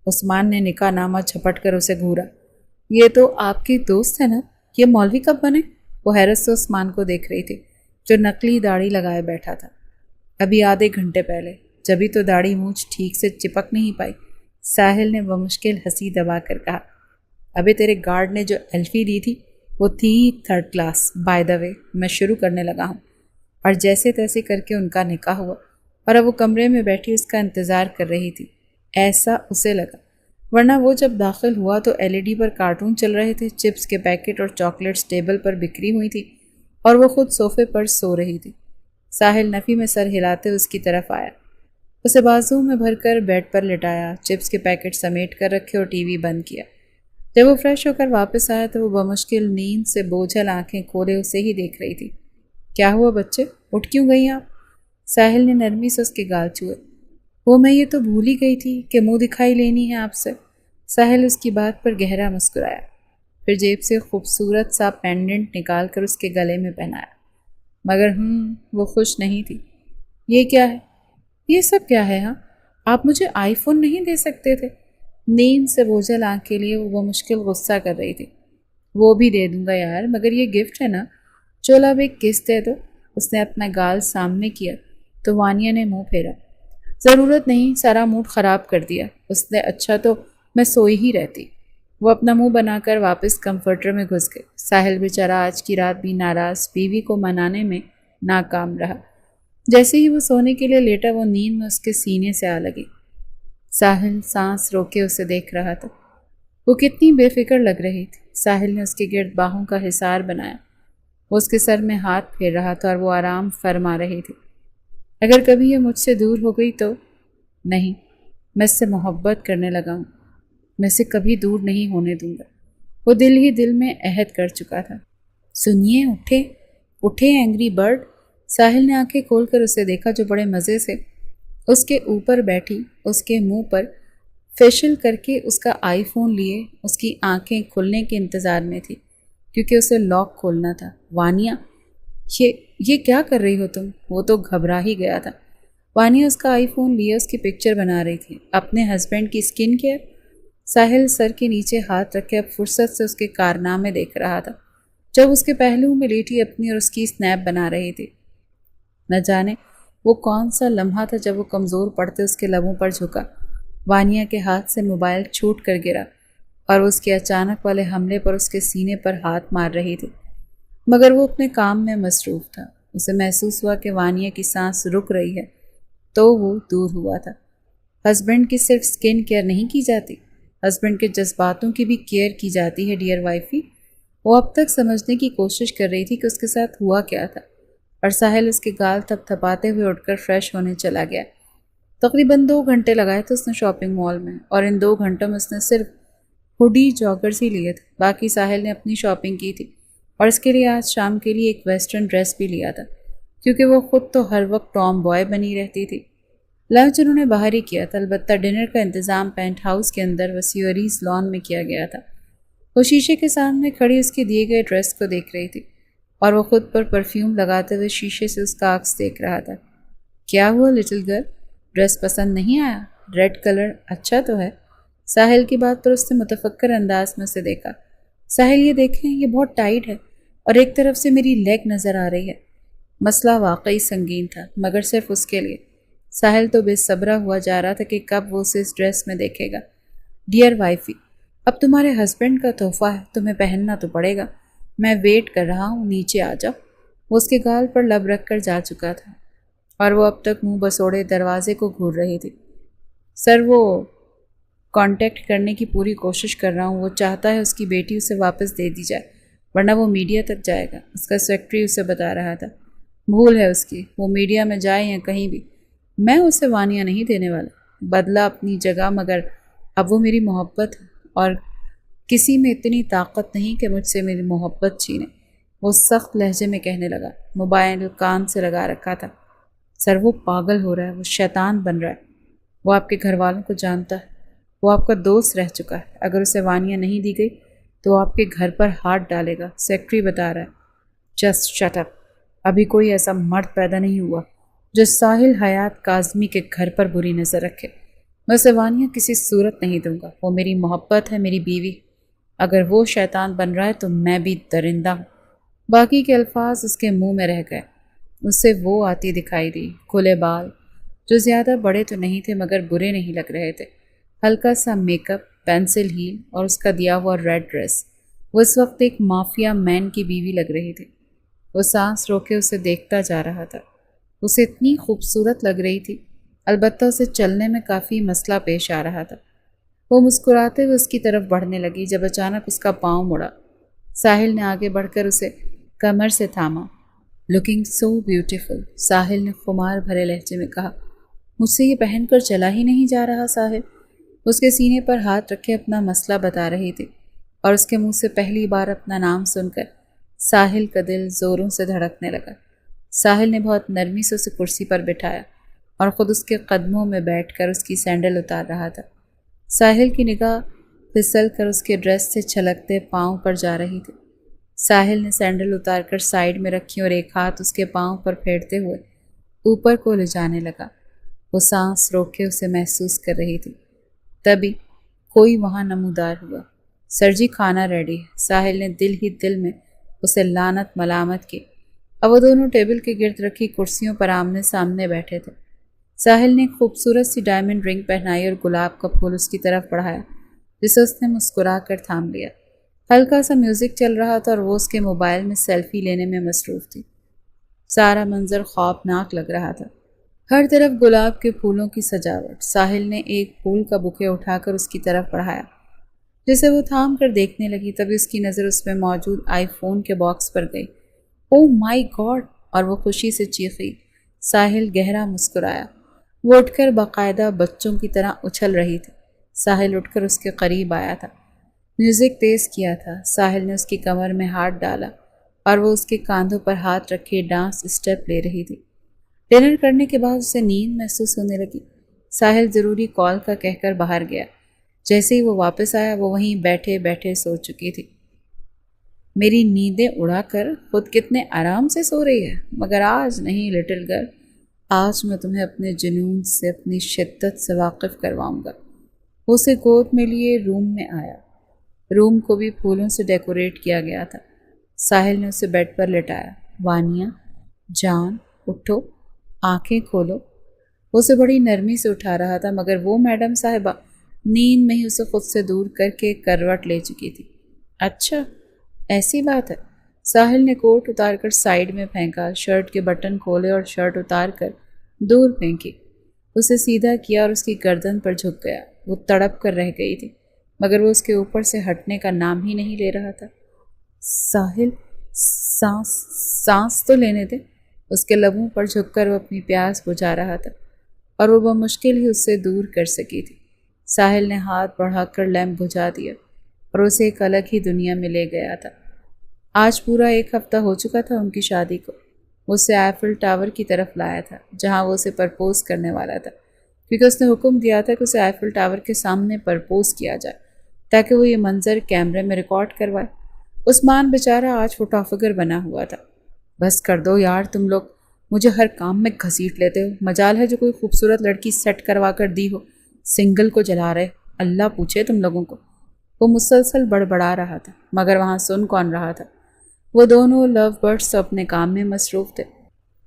عثمان نے نکاح نامہ جھپٹ کر اسے گھورا۔ یہ تو آپ کی دوست ہے نا؟ یہ مولوی کب بنے؟ وہ حیرت سے عثمان کو دیکھ رہی تھی جو نقلی داڑھی لگائے بیٹھا تھا۔ ابھی آدھے گھنٹے پہلے، جبھی تو داڑھی مونچھ ٹھیک سے چپک نہیں پائی۔ ساحل نے بمشکل ہنسی دبا کر کہا، ابھی تیرے گارڈ نے جو ایلفی دی تھی وہ تھی 3rd کلاس۔ بائی دا وے، میں شروع کرنے لگا ہوں۔ اور جیسے تیسے کر کے ان کا نکاح ہوا اور اب وہ کمرے میں بیٹھی اس کا انتظار کر رہی تھی، ایسا اسے لگا۔ ورنہ وہ جب داخل ہوا تو LED پر کارٹون چل رہے تھے، چپس کے پیکٹ اور چاکلیٹس ٹیبل پر بکھری ہوئی تھی اور وہ خود صوفے پر سو رہی تھی۔ ساحل نفی میں سر ہلاتے اس کی طرف آیا، اسے بازو میں بھر کر بیڈ پر لٹایا، چپس کے پیکٹ سمیٹ کر رکھے اور ٹی وی بند کیا۔ جب وہ فریش ہو کر واپس آیا تو وہ بمشکل نیند سے بوجھل آنکھیں کھولے اسے ہی دیکھ رہی تھی۔ کیا ہوا بچے، اٹھ کیوں گئی آپ؟ ساحل نے نرمی سے اس کے گال چھوئے۔ وہ میں یہ تو بھول ہی گئی تھی کہ منہ دکھائی لینی ہے آپ سے۔ ساحل اس کی بات پر گہرا مسکرایا، پھر جیب سے خوبصورت سا پینڈنٹ نکال کر اس کے گلے میں پہنایا، مگر وہ خوش نہیں تھی۔ یہ کیا ہے؟ یہ سب کیا ہے؟ ہاں، آپ مجھے آئی فون نہیں دے سکتے تھے؟ نیند سے بوجھل آنکھ کے لیے وہ مشکل غصہ کر رہی تھی۔ وہ بھی دے دوں گا یار، مگر یہ گفٹ ہے نا، چلو اب ایک کس دے دو۔ اس نے اپنا گال سامنے کیا تو وانیہ نے منہ پھیرا۔ ضرورت نہیں، سارا موڈ خراب کر دیا۔ اس نے اچھا تو میں سوئی ہی رہتی۔ وہ اپنا منہ بنا کر واپس کمفرٹر میں گھس گئے۔ ساحل بیچارہ آج کی رات بھی ناراض بیوی کو منانے میں ناکام رہا۔ جیسے ہی وہ سونے کے لیے لیٹا وہ نیند میں اس کے سینے سے آ لگی۔ ساحل سانس روکے اسے دیکھ رہا تھا۔ وہ کتنی بے فکر لگ رہی تھی۔ ساحل نے اس کے گرد باہوں کا حصار بنایا۔ وہ اس کے سر میں ہاتھ پھیر رہا تھا اور وہ آرام فرما رہی تھی۔ اگر کبھی یہ مجھ سے دور ہو گئی تو؟ نہیں، میں اس سے محبت کرنے لگا ہوں، میں اسے کبھی دور نہیں ہونے دوں گا۔ وہ دل ہی دل میں عہد کر چکا تھا۔ سنیے، اٹھے اٹھے اینگری برڈ۔ ساحل نے آنکھیں کھول کر اسے دیکھا جو بڑے مزے سے اس کے اوپر بیٹھی، اس کے منہ پر فیشل کر کے اس کا آئی فون لیے اس کی آنکھیں کھلنے کے انتظار میں تھی کیونکہ اسے لاک کھولنا تھا۔ وانیہ، یہ کیا کر رہی ہو تم؟ وہ تو گھبرا ہی گیا تھا۔ وانیہ اس کا آئی فون لیے اس کی پکچر بنا رہی تھی، اپنے ہسبینڈ کی سکن کیئر۔ ساحل سر کے نیچے ہاتھ رکھے اب فرصت سے اس کے کارنامے دیکھ رہا تھا، جب اس کے پہلو میں لیٹی اپنی اور اس کی سنیپ بنا رہی تھی۔ نہ جانے وہ کون سا لمحہ تھا جب وہ کمزور پڑتے اس کے لبوں پر جھکا، وانیہ کے ہاتھ سے موبائل چھوٹ کر گرا اور اس کے اچانک والے حملے پر اس کے سینے پر ہاتھ مار رہی تھی، مگر وہ اپنے کام میں مصروف تھا۔ اسے محسوس ہوا کہ وانیہ کی سانس رک رہی ہے تو وہ دور ہوا تھا۔ ہسبینڈ کی صرف سکن کیئر نہیں کی جاتی، ہسبینڈ کے جذباتوں کی بھی کیئر کی جاتی ہے ڈیئر وائفی۔ وہ اب تک سمجھنے کی کوشش کر رہی تھی کہ اس کے ساتھ ہوا کیا تھا، اور ساحل اس کے گال تھپ تھپاتے ہوئے اٹھ کر فریش ہونے چلا گیا۔ تقریباً 2 گھنٹے لگائے تھے اس نے شاپنگ مال میں، اور ان 2 گھنٹوں میں اس نے صرف ہوڈی جاگرز ہی لیے تھے، باقی ساحل نے اپنی شاپنگ کی تھی، اور اس کے لیے آج شام کے لیے ایک ویسٹرن ڈریس بھی لیا تھا کیونکہ وہ خود تو ہر وقت ٹام بوائے بنی رہتی تھی۔ لنچ انہوں نے باہر ہی کیا تھا، البتہ ڈنر کا انتظام پینٹ ہاؤس کے اندر وسیوریز لان میں کیا گیا تھا۔ وہ شیشے کے سامنے کھڑی اس کی دیے گئے ڈریس کو دیکھ رہی تھی اور وہ خود پر پرفیوم لگاتے ہوئے شیشے سے اس کا عکس دیکھ رہا تھا۔ کیا ہوا لٹل گرل، ڈریس پسند نہیں آیا؟ ریڈ کلر اچھا تو ہے۔ ساحل کی بات پر اس نے متفکر انداز میں سے دیکھا۔ ساحل، یہ دیکھیں، یہ بہت ٹائٹ ہے اور ایک طرف سے میری لیگ نظر آ رہی ہے۔ مسئلہ واقعی سنگین تھا، مگر صرف اس کے لیے۔ ساحل تو بے صبرا ہوا جا رہا تھا کہ کب وہ اسے اس ڈریس میں دیکھے گا۔ ڈیئر وائفی، اب تمہارے ہسبینڈ کا تحفہ ہے، تمہیں پہننا تو پڑے گا۔ میں ویٹ کر رہا ہوں، نیچے آ جاؤ۔ وہ اس کے گال پر لب رکھ کر جا چکا تھا اور وہ اب تک منہ بسوڑے دروازے کو گھور رہی تھی۔ سر، وہ کانٹیکٹ کرنے کی پوری کوشش کر رہا ہوں، وہ چاہتا ہے اس کی بیٹی اسے واپس دے دی جائے ورنہ وہ میڈیا تک جائے گا، اس کا سیکرٹری اسے بتا رہا تھا۔ بھول ہے اس کی، وہ میڈیا میں جائے یا کہیں بھی، میں اسے وانیہ نہیں دینے والا۔ بدلہ اپنی جگہ، مگر اب وہ میری محبت ہے اور کسی میں اتنی طاقت نہیں کہ مجھ سے میری محبت چھینے۔ وہ سخت لہجے میں کہنے لگا، موبائل کان سے لگا رکھا تھا۔ سر، وہ پاگل ہو رہا ہے، وہ شیطان بن رہا ہے، وہ آپ کے گھر والوں کو جانتا ہے، وہ آپ کا دوست رہ چکا ہے، اگر اسے وانیہ نہیں دی گئی تو آپ کے گھر پر ہاتھ ڈالے گا، سیکرٹری بتا رہا ہے۔ جسٹ شٹ اپ، ابھی کوئی ایسا مرد پیدا نہیں ہوا جو ساحل حیات کاظمی کے گھر پر بری نظر رکھے۔ میں اسے وانیہ کسی صورت نہیں دوں گا، وہ میری محبت ہے، میری بیوی۔ اگر وہ شیطان بن رہا ہے تو میں بھی درندہ ہوں۔ باقی کے الفاظ اس کے منہ میں رہ گئے۔ اسے وہ آتی دکھائی دی، کھلے بال جو زیادہ بڑے تو نہیں تھے مگر برے نہیں لگ رہے تھے، ہلکا سا میک اپ، پینسل ہیل اور اس کا دیا ہوا ریڈ ڈریس۔ وہ اس وقت ایک مافیا مین کی بیوی لگ رہی تھی۔ وہ سانس روکے اسے دیکھتا جا رہا تھا۔ اسے اتنی خوبصورت لگ رہی تھی، البتہ اسے چلنے میں کافی مسئلہ پیش آ رہا تھا۔ وہ مسکراتے ہوئے اس کی طرف بڑھنے لگی جب اچانک اس کا پاؤں مڑا۔ ساحل نے آگے بڑھ کر اسے کمر سے تھاما۔ لکنگ سو بیوٹیفل، ساحل نے خمار بھرے لہجے میں کہا۔ مجھ سے یہ پہن کر چلا ہی نہیں جا رہا ساحل۔ اس کے سینے پر ہاتھ رکھے اپنا مسئلہ بتا رہی تھی اور اس کے منہ سے پہلی بار اپنا نام سن کر ساحل کا دل زوروں سے دھڑکنے لگا۔ ساحل نے بہت نرمی سے اسے کرسی پر بٹھایا اور خود اس کے قدموں میں بیٹھ کر اس کی سینڈل اتار رہا تھا۔ ساحل کی نگاہ پھسل کر اس کے ڈریس سے چھلکتے پاؤں پر جا رہی تھی۔ ساحل نے سینڈل اتار کر سائیڈ میں رکھی اور ایک ہاتھ اس کے پاؤں پر پھیرتے ہوئے اوپر کو لے جانے لگا۔ وہ سانس روک کے اسے محسوس کر رہی تھی۔ تبھی کوئی وہاں نمودار ہوا۔ سر جی کھانا ریڈی ہے، ساحل نے دل ہی دل میں اسے لعنت ملامت کی۔ اب وہ دونوں ٹیبل کے گرد رکھی کرسیوں پر آمنے سامنے بیٹھے تھے۔ ساحل نے ایک خوبصورت سی ڈائمنڈ رنگ پہنائی اور گلاب کا پھول اس کی طرف بڑھایا، جسے اس نے مسکرا کر تھام لیا۔ ہلکا سا میوزک چل رہا تھا اور وہ اس کے موبائل میں سیلفی لینے میں مصروف تھی۔ سارا منظر خوفناک لگ رہا تھا، ہر طرف گلاب کے پھولوں کی سجاوٹ۔ ساحل نے ایک پھول کا بوکے اٹھا کر اس کی طرف بڑھایا، جسے وہ تھام کر دیکھنے لگی۔ تبھی اس کی نظر اس میں موجود آئی فون کے باکس پر گئی۔ او مائی گاڈ! اور وہ خوشی سے چیخی۔ ساحل گہرا مسکرایا۔ وہ اٹھ کر باقاعدہ بچوں کی طرح اچھل رہی تھی۔ ساحل اٹھ کر اس کے قریب آیا تھا، میوزک تیز کیا تھا۔ ساحل نے اس کی کمر میں ہاتھ ڈالا اور وہ اس کے کاندھوں پر ہاتھ رکھے ڈانس اسٹیپ لے رہی تھی۔ ڈنر کرنے کے بعد اسے نیند محسوس ہونے لگی۔ ساحل ضروری کال کا کہہ کر باہر گیا۔ جیسے ہی وہ واپس آیا وہ وہیں بیٹھے بیٹھے سو چکی تھی۔ میری نیندیں اڑا کر خود کتنے آرام سے سو رہی ہے، مگر آج نہیں لٹل گرل، آج میں تمہیں اپنے جنون سے اپنی شدت سے واقف کرواؤں گا۔ وہ اسے گود میں لیے روم میں آیا۔ روم کو بھی پھولوں سے ڈیکوریٹ کیا گیا تھا۔ ساحل نے اسے بیڈ پر لٹایا۔ وانیہ جان اٹھو، آنکھیں کھولو۔ وہ اسے بڑی نرمی سے اٹھا رہا تھا، مگر وہ میڈم صاحبہ نیند میں ہی اسے خود سے دور کر کے کروٹ لے چکی تھی۔ اچھا ایسی بات ہے۔ ساحل نے کوٹ اتار کر سائیڈ میں پھینکا، شرٹ کے بٹن کھولے اور شرٹ اتار کر دور پھینکی۔ اسے سیدھا کیا اور اس کی گردن پر جھک گیا۔ وہ تڑپ کر رہ گئی تھی، مگر وہ اس کے اوپر سے ہٹنے کا نام ہی نہیں لے رہا تھا۔ ساحل سانس تو لینے دے۔ اس کے لبوں پر جھک کر وہ اپنی پیاس بجھا رہا تھا، اور وہ بمشکل ہی اس سے دور کر سکی تھی۔ ساحل نے ہاتھ بڑھا کر لیمپ بجھا دیا اور اسے ایک الگ ہی دنیا میں لے گیا تھا۔ آج پورا ایک ہفتہ ہو چکا تھا ان کی شادی کو۔ وہ اسے ایفل ٹاور کی طرف لایا تھا، جہاں وہ اسے پرپوز کرنے والا تھا، کیونکہ اس نے حکم دیا تھا کہ اسے ایفل ٹاور کے سامنے پرپوز کیا جائے تاکہ وہ یہ منظر کیمرے میں ریکارڈ کروائے۔ عثمان بیچارہ آج فوٹوگرافر بنا ہوا تھا۔ بس کر دو یار، تم لوگ مجھے ہر کام میں گھسیٹ لیتے ہو۔ مجال ہے جو کوئی خوبصورت لڑکی سیٹ کروا کر دی ہو، سنگل کو جلا رہے، اللہ پوچھے تم لوگوں کو۔ وہ مسلسل بڑبڑا رہا تھا، مگر وہاں سن کون رہا تھا؟ وہ دونوں لو برڈس اپنے کام میں مصروف تھے۔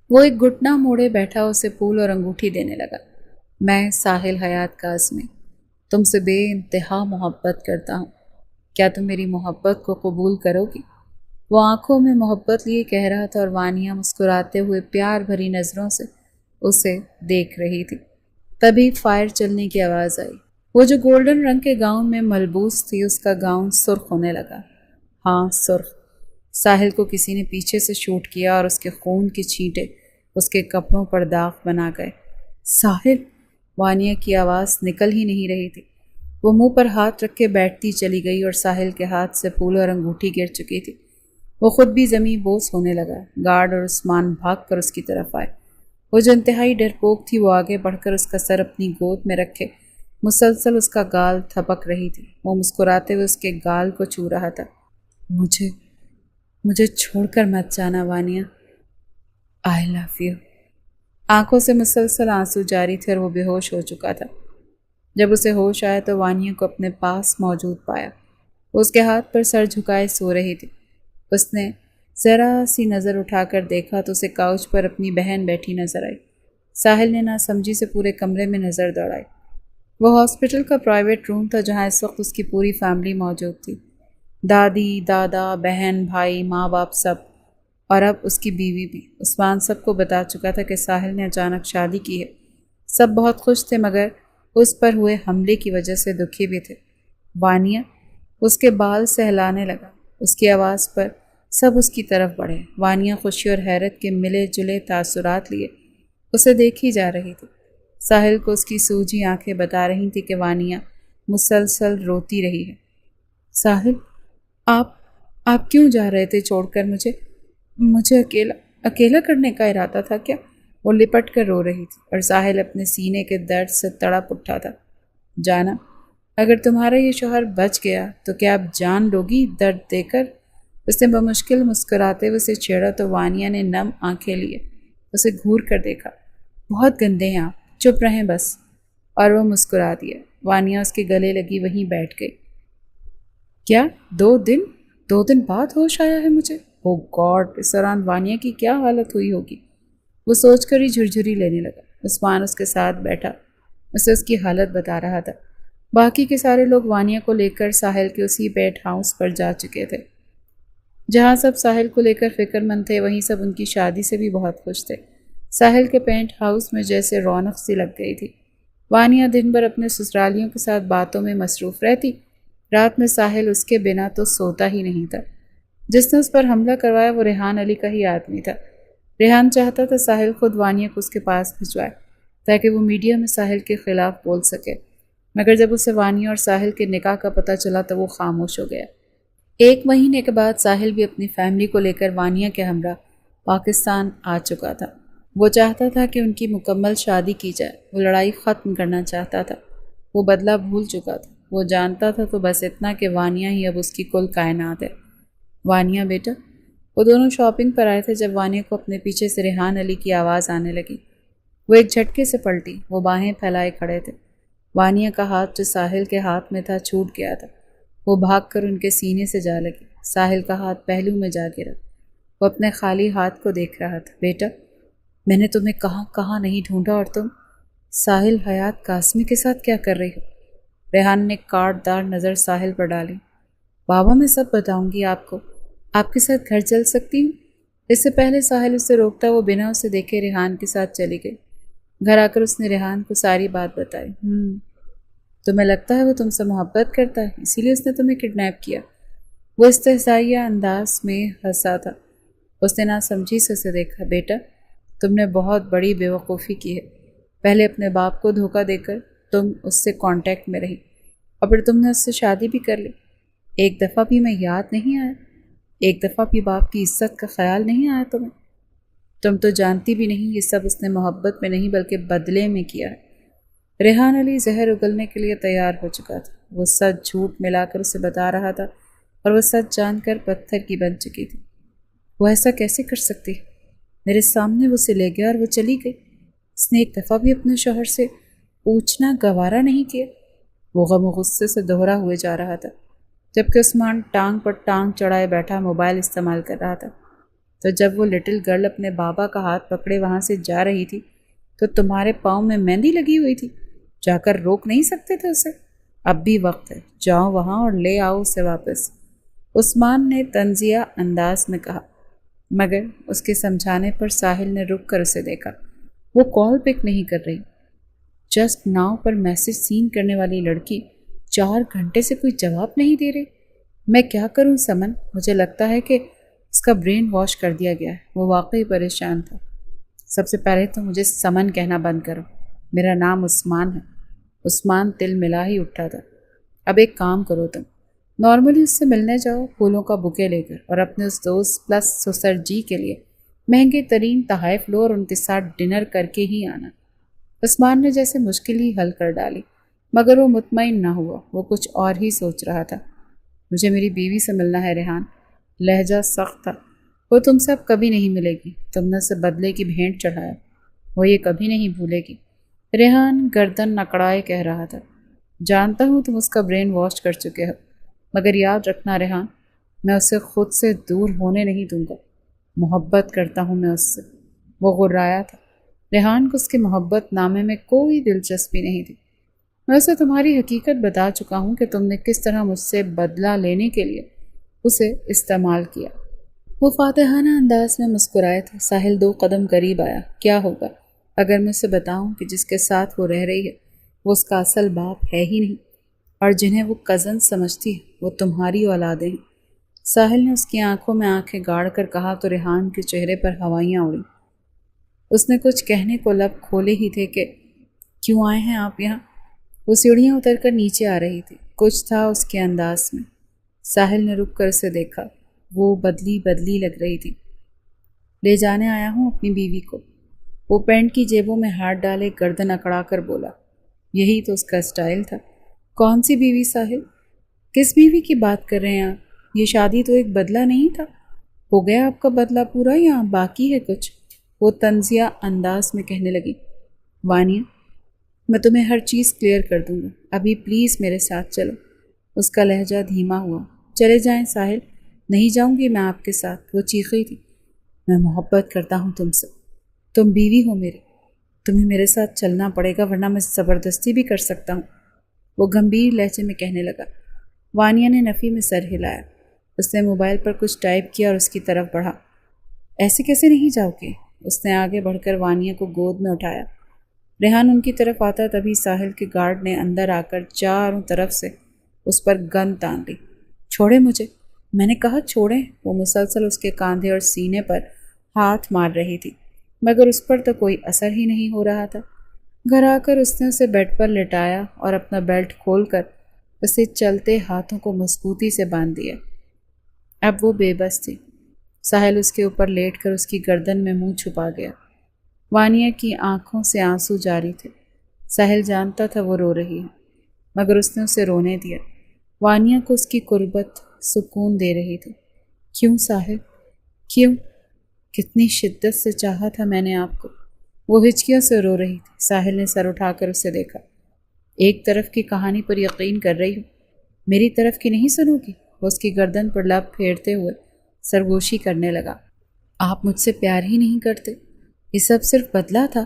وہ ایک گھٹنا موڑے بیٹھا اسے پھول اور انگوٹھی دینے لگا۔ میں ساحل حیات کاظمی تم سے بے انتہا محبت کرتا ہوں، کیا تم میری محبت کو قبول کرو گی؟ وہ آنکھوں میں محبت لیے کہہ رہا تھا اور وانیہ مسکراتے ہوئے پیار بھری نظروں سے اسے دیکھ رہی تھی۔ تبھی فائر چلنے کی آواز آئی۔ وہ جو گولڈن رنگ کے گاؤن میں ملبوس تھی، اس کا گاؤن سرخ ہونے لگا۔ ہاں سرخ۔ ساحل کو کسی نے پیچھے سے شوٹ کیا اور اس کے خون کی چھینٹیں اس کے کپڑوں پر داغ بنا گئے۔ ساحل! وانیہ کی آواز نکل ہی نہیں رہی تھی۔ وہ منہ پر ہاتھ رکھ کے بیٹھتی چلی گئی اور ساحل کے ہاتھ سے پھول اور انگوٹھی گر چکی تھی۔ وہ خود بھی زمیں بوس ہونے لگا۔ گارڈ اور عثمان بھاگ کر اس کی طرف آئے۔ وہ جو انتہائی ڈرپوک تھی، وہ آگے بڑھ کر اس کا سر اپنی گود میں رکھے مسلسل اس کا گال تھپک رہی تھی۔ وہ مسکراتے ہوئے اس کے گال کو چھو رہا تھا۔ مجھے چھوڑ کر مت جانا وانیہ، آئی لو یو۔ آنکھوں سے مسلسل آنسو جاری تھے اور وہ بے ہوش ہو چکا تھا۔ جب اسے ہوش آیا تو وانیہ کو اپنے پاس موجود پایا۔ وہ اس کے ہاتھ پر سر جھکائے سو رہی تھی۔ اس نے ذرا سی نظر اٹھا کر دیکھا تو اسے کاؤچ پر اپنی بہن بیٹھی نظر آئی۔ ساحل نے ناسمجھی سے پورے کمرے میں نظر دوڑائی۔ وہ ہاسپٹل کا پرائیویٹ روم تھا جہاں اس وقت اس کی پوری فیملی موجود تھی، دادی، دادا، بہن، بھائی، ماں باپ سب، اور اب اس کی بیوی بھی۔ عثمان سب کو بتا چکا تھا کہ ساحل نے اچانک شادی کی ہے۔ سب بہت خوش تھے، مگر اس پر ہوئے حملے کی وجہ سے دکھی بھی تھے۔ وانیہ اس کے بال سہلانے لگا۔ اس کی آواز پر سب اس کی طرف بڑھے۔ وانیہ خوشی اور حیرت کے ملے جلے تاثرات لیے اسے دیکھی جا رہی تھی۔ ساحل کو اس کی سوجھی آنکھیں بتا رہی تھی کہ وانیہ مسلسل روتی رہی ہے۔ ساحل، آپ کیوں جا رہے تھے چھوڑ کر مجھے اکیلا کرنے کا ارادہ تھا کیا؟ وہ لپٹ کر رو رہی تھی اور ساحل اپنے سینے کے درد سے تڑپ اٹھا تھا۔ جانا، اگر تمہارا یہ شوہر بچ گیا تو کیا اب جان لوگی درد دے کر؟ اس نے بمشکل مسکراتے ہوئے اسے چھیڑا تو وانیہ نے نم آنکھیں لیے اسے گھور کر دیکھا۔ بہت گندے ہیں آپ، چپ رہیں بس۔ اور وہ مسکرا دیا۔ وانیہ اس کے گلے لگی وہیں بیٹھ گئی۔ کیا 2 دن بعد ہوش آیا ہے مجھے؟ او گاڈ، اس دوران وانیہ کی کیا حالت ہوئی ہوگی؟ وہ سوچ کر ہی جھرجھری لینے لگا۔ عثمان اس کے ساتھ بیٹھا، اسے اس کی حالت بتا رہا تھا۔ باقی کے سارے لوگ وانیہ کو لے کر ساحل کے اسی بیٹ ہاؤس پر جا چکے تھے۔ جہاں سب ساحل کو لے کر فکر مند تھے، وہیں سب ان کی شادی سے بھی بہت خوش تھے۔ ساحل کے پینٹ ہاؤس میں جیسے رونق سی لگ گئی تھی۔ وانیہ دن بھر اپنے سسرالیوں کے ساتھ باتوں میں مصروف رہتی۔ رات میں ساحل اس کے بنا تو سوتا ہی نہیں تھا۔ جس نے اس پر حملہ کروایا وہ ریحان علی کا ہی آدمی تھا۔ ریحان چاہتا تھا ساحل خود وانیہ کو اس کے پاس بھجوائے تاکہ وہ میڈیا میں ساحل کے خلاف بول سکے، مگر جب اسے وانیہ اور ساحل کے نکاح کا پتہ چلا تو وہ خاموش ہو گیا۔ 1 مہینے کے بعد ساحل بھی اپنی فیملی کو لے کر وانیہ کے ہمراہ پاکستان آ چکا تھا۔ وہ چاہتا تھا کہ ان کی مکمل شادی کی جائے۔ وہ لڑائی ختم کرنا چاہتا تھا۔ وہ بدلہ بھول چکا تھا۔ وہ جانتا تھا تو بس اتنا کہ وانیہ ہی اب اس کی کل کائنات ہے۔ وانیہ بیٹا، وہ دونوں شاپنگ پر آئے تھے جب وانیہ کو اپنے پیچھے سے ریحان علی کی آواز آنے لگی۔ وہ ایک جھٹکے سے پلٹی۔ وہ باہیں پھیلائے کھڑے تھے۔ وانیہ کا ہاتھ جو ساحل کے ہاتھ میں تھا چھوٹ گیا تھا۔ وہ بھاگ کر ان کے سینے سے جا لگی۔ ساحل کا ہاتھ پہلو میں جا گرا۔ وہ اپنے خالی ہاتھ کو دیکھ رہا تھا۔ بیٹا، میں نے تمہیں کہاں کہاں نہیں ڈھونڈا، اور تم ساحل حیات قاسمی کے ساتھ کیا کر رہی ہو؟ ریحان نے کاٹ دار نظر ساحل پر ڈالی۔ بابا، میں سب بتاؤں گی آپ کو۔ آپ کے ساتھ گھر چل سکتی ہوں؟ اس سے پہلے ساحل اسے روکتا وہ بنا اسے دیکھے ریحان کے ساتھ چلی گئی۔ گھر آ کر اس نے ریحان کو ساری بات بتائی۔ تمہیں لگتا ہے وہ تم سے محبت کرتا ہے، اسی لیے اس نے تمہیں کڈنیپ کیا؟ وہ استہزائیہ انداز میں ہنسا تھا۔ اس نے نہ سمجھی سے اسے دیکھا۔ بیٹا، تم نے بہت بڑی بیوقوفی کی ہے۔ پہلے اپنے باپ کو دھوکہ دے کر تم اس سے کانٹیکٹ میں رہی، اور پھر تم نے اس سے شادی بھی کر لی۔ ایک دفعہ بھی میں یاد نہیں آیا؟ ایک دفعہ بھی باپ کی عزت کا خیال نہیں آیا تمہیں؟ تم تو جانتی بھی نہیں، یہ سب اس نے محبت میں نہیں بلکہ بدلے میں کیا ہے۔ ریحان علی زہر اگلنے کے لیے تیار ہو چکا تھا۔ وہ سچ جھوٹ ملا کر اسے بتا رہا تھا، اور وہ سچ جان کر پتھر کی بن چکی تھی۔ وہ ایسا کیسے کر سکتی؟ میرے سامنے وہ اسے لے گیا اور وہ چلی گئی۔ اس نے ایک دفعہ بھی اپنے شوہر سے پوچھنا گوارا نہیں کیا۔ وہ غم و غصے سے دوہرا ہوئے جا رہا تھا، جبکہ عثمان ٹانگ پر ٹانگ چڑھائے بیٹھا موبائل استعمال کر رہا تھا۔ تو جب وہ لٹل گرل اپنے بابا کا ہاتھ پکڑے وہاں سے جا رہی تھی تو تمہارے پاؤں میں مہندی لگی ہوئی تھی، جا کر روک نہیں سکتے تھے اسے؟ اب بھی وقت ہے، جاؤ وہاں اور لے آؤ اسے واپس، عثمان نے طنزیہ انداز میں کہا، مگر اس کے سمجھانے پر ساحل نے رک کر اسے دیکھا۔ وہ کال پک نہیں کر رہی۔ جسٹ ناؤ پر میسج سین کرنے والی لڑکی 4 گھنٹے سے کوئی جواب نہیں دے رہی۔ میں کیا کروں سمن؟ مجھے لگتا ہے کہ اس کا برین واش کر دیا گیا ہے۔ وہ واقعی پریشان تھا۔ سب سے پہلے تو مجھے سمن کہنا بند کرو، میرا نام عثمان ہے۔ عثمان تل ملا ہی اٹھا تھا۔ اب ایک کام کرو، تم نارملی اس سے ملنے جاؤ پھولوں کا بکے لے کر، اور اپنے اس دوست پلس سسر جی کے لیے مہنگے ترین تحائف لو اور ان کے ساتھ ڈنر کر کے ہی آنا۔ عثمان نے جیسے مشکل ہی حل کر ڈالی، مگر وہ مطمئن نہ ہوا۔ وہ کچھ اور ہی سوچ رہا تھا۔ مجھے میری بیوی سے ملنا ہے ریحان۔ لہجہ سخت تھا۔ وہ تم سے اب کبھی نہیں ملے گی۔ تم نے اسے بدلے کی بھینٹ چڑھایا، وہ یہ کبھی نہیں بھولے گی۔ ریحان گردن نکڑائے کہہ رہا تھا۔ جانتا ہوں تم اس کا برین واش کر چکے ہو، مگر یاد رکھنا ریحان، میں اسے خود سے دور ہونے نہیں دوں گا۔ محبت کرتا ہوں میں اس سے۔ وہ غرایا تھا۔ ریحان کو اس کے محبت نامے میں کوئی دلچسپی نہیں تھی۔ میں اسے تمہاری حقیقت بتا چکا ہوں کہ تم نے کس طرح مجھ سے بدلہ لینے کے لیے اسے استعمال کیا۔ وہ فاتحانہ انداز میں مسکرائے تھے۔ ساحل 2 قدم قریب آیا۔ کیا ہوگا اگر میں اسے بتاؤں کہ جس کے ساتھ وہ رہ رہی ہے وہ اس کا اصل باپ ہے ہی نہیں، اور جنہیں وہ کزن سمجھتی ہے وہ تمہاری اولادیں ہیں؟ ساحل نے اس کی آنکھوں میں آنکھیں گاڑ کر کہا تو ریحان کے چہرے پر ہوائیاں اڑیں۔ اس نے کچھ کہنے کو لب کھولے ہی تھے کہ کیوں آئے ہیں آپ یہاں؟ وہ سیڑھیاں اتر کر نیچے آ رہی تھی۔ کچھ تھا اس کے انداز میں۔ ساحل نے رک کر اسے دیکھا۔ وہ بدلی لگ رہی تھی۔ لے جانے آیا ہوں اپنی بیوی کو۔ وہ پینٹ کی جیبوں میں ہاتھ ڈالے گردن اکڑا کر بولا۔ یہی تو اس کا اسٹائل تھا۔ کون سی بیوی ساحل؟ کس بیوی کی بات کر رہے ہیں آپ؟ یہ شادی تو ایک بدلہ نہیں تھا۔ ہو گیا آپ کا بدلہ پورا یا باقی ہے کچھ؟ وہ طنزیہ انداز میں کہنے لگی۔ وانیہ، میں تمہیں ہر چیز کلیئر کر دوں گا، ابھی پلیز میرے ساتھ چلو۔ اس کا لہجہ دھیما ہوا۔ چلے جائیں ساحل، نہیں جاؤں گی میں آپ کے ساتھ، وہ چیخ تھی۔ میں محبت کرتا ہوں تم سے، تم بیوی ہو میری، تمہیں میرے ساتھ چلنا پڑے گا ورنہ میں زبردستی بھی کر سکتا ہوں، وہ گمبھیر لہجے میں کہنے لگا۔ وانیہ نے نفی میں سر ہلایا۔ اس نے موبائل پر کچھ ٹائپ کیا اور اس کی طرف بڑھا۔ ایسے کیسے نہیں جاؤ گے؟ اس نے آگے بڑھ کر وانیہ کو گود میں اٹھایا۔ ریحان ان کی طرف آتا تبھی ساحل کے گارڈ نے اندر آ کر چاروں طرف سے اس پر گن تان لی۔ چھوڑے مجھے، میں نے کہا چھوڑیں۔ وہ مسلسل اس کے کاندھے اور سینے پر ہاتھ مار رہی تھی مگر اس پر تو کوئی اثر ہی نہیں ہو رہا تھا۔ گھر آ کر اس نے اسے بیڈ پر لٹایا اور اپنا بیلٹ کھول کر اسے چلتے ہاتھوں کو مضبوطی سے باندھ دیا۔ اب وہ بے بس تھی۔ ساحل اس کے اوپر لیٹ کر اس کی گردن میں منہ چھپا گیا۔ وانیہ کی آنکھوں سے آنسو جاری تھے۔ ساحل جانتا تھا وہ رو رہی ہے مگر اس نے اسے رونے دیا۔ وانیہ کو اس کی قربت سکون دے رہی تھی۔ کیوں ساحل، کیوں؟ کتنی شدت سے چاہا تھا میں نے آپ کو۔ وہ ہچکیوں سے رو رہی تھی۔ ساحل نے سر اٹھا کر اسے دیکھا۔ ایک طرف کی کہانی پر یقین کر رہی ہوں، میری طرف کی نہیں سنو گی؟ وہ اس کی گردن پر لب پھیرتے ہوئے سرگوشی کرنے لگا۔ آپ مجھ سے پیار ہی نہیں کرتے، یہ سب صرف بدلہ تھا؟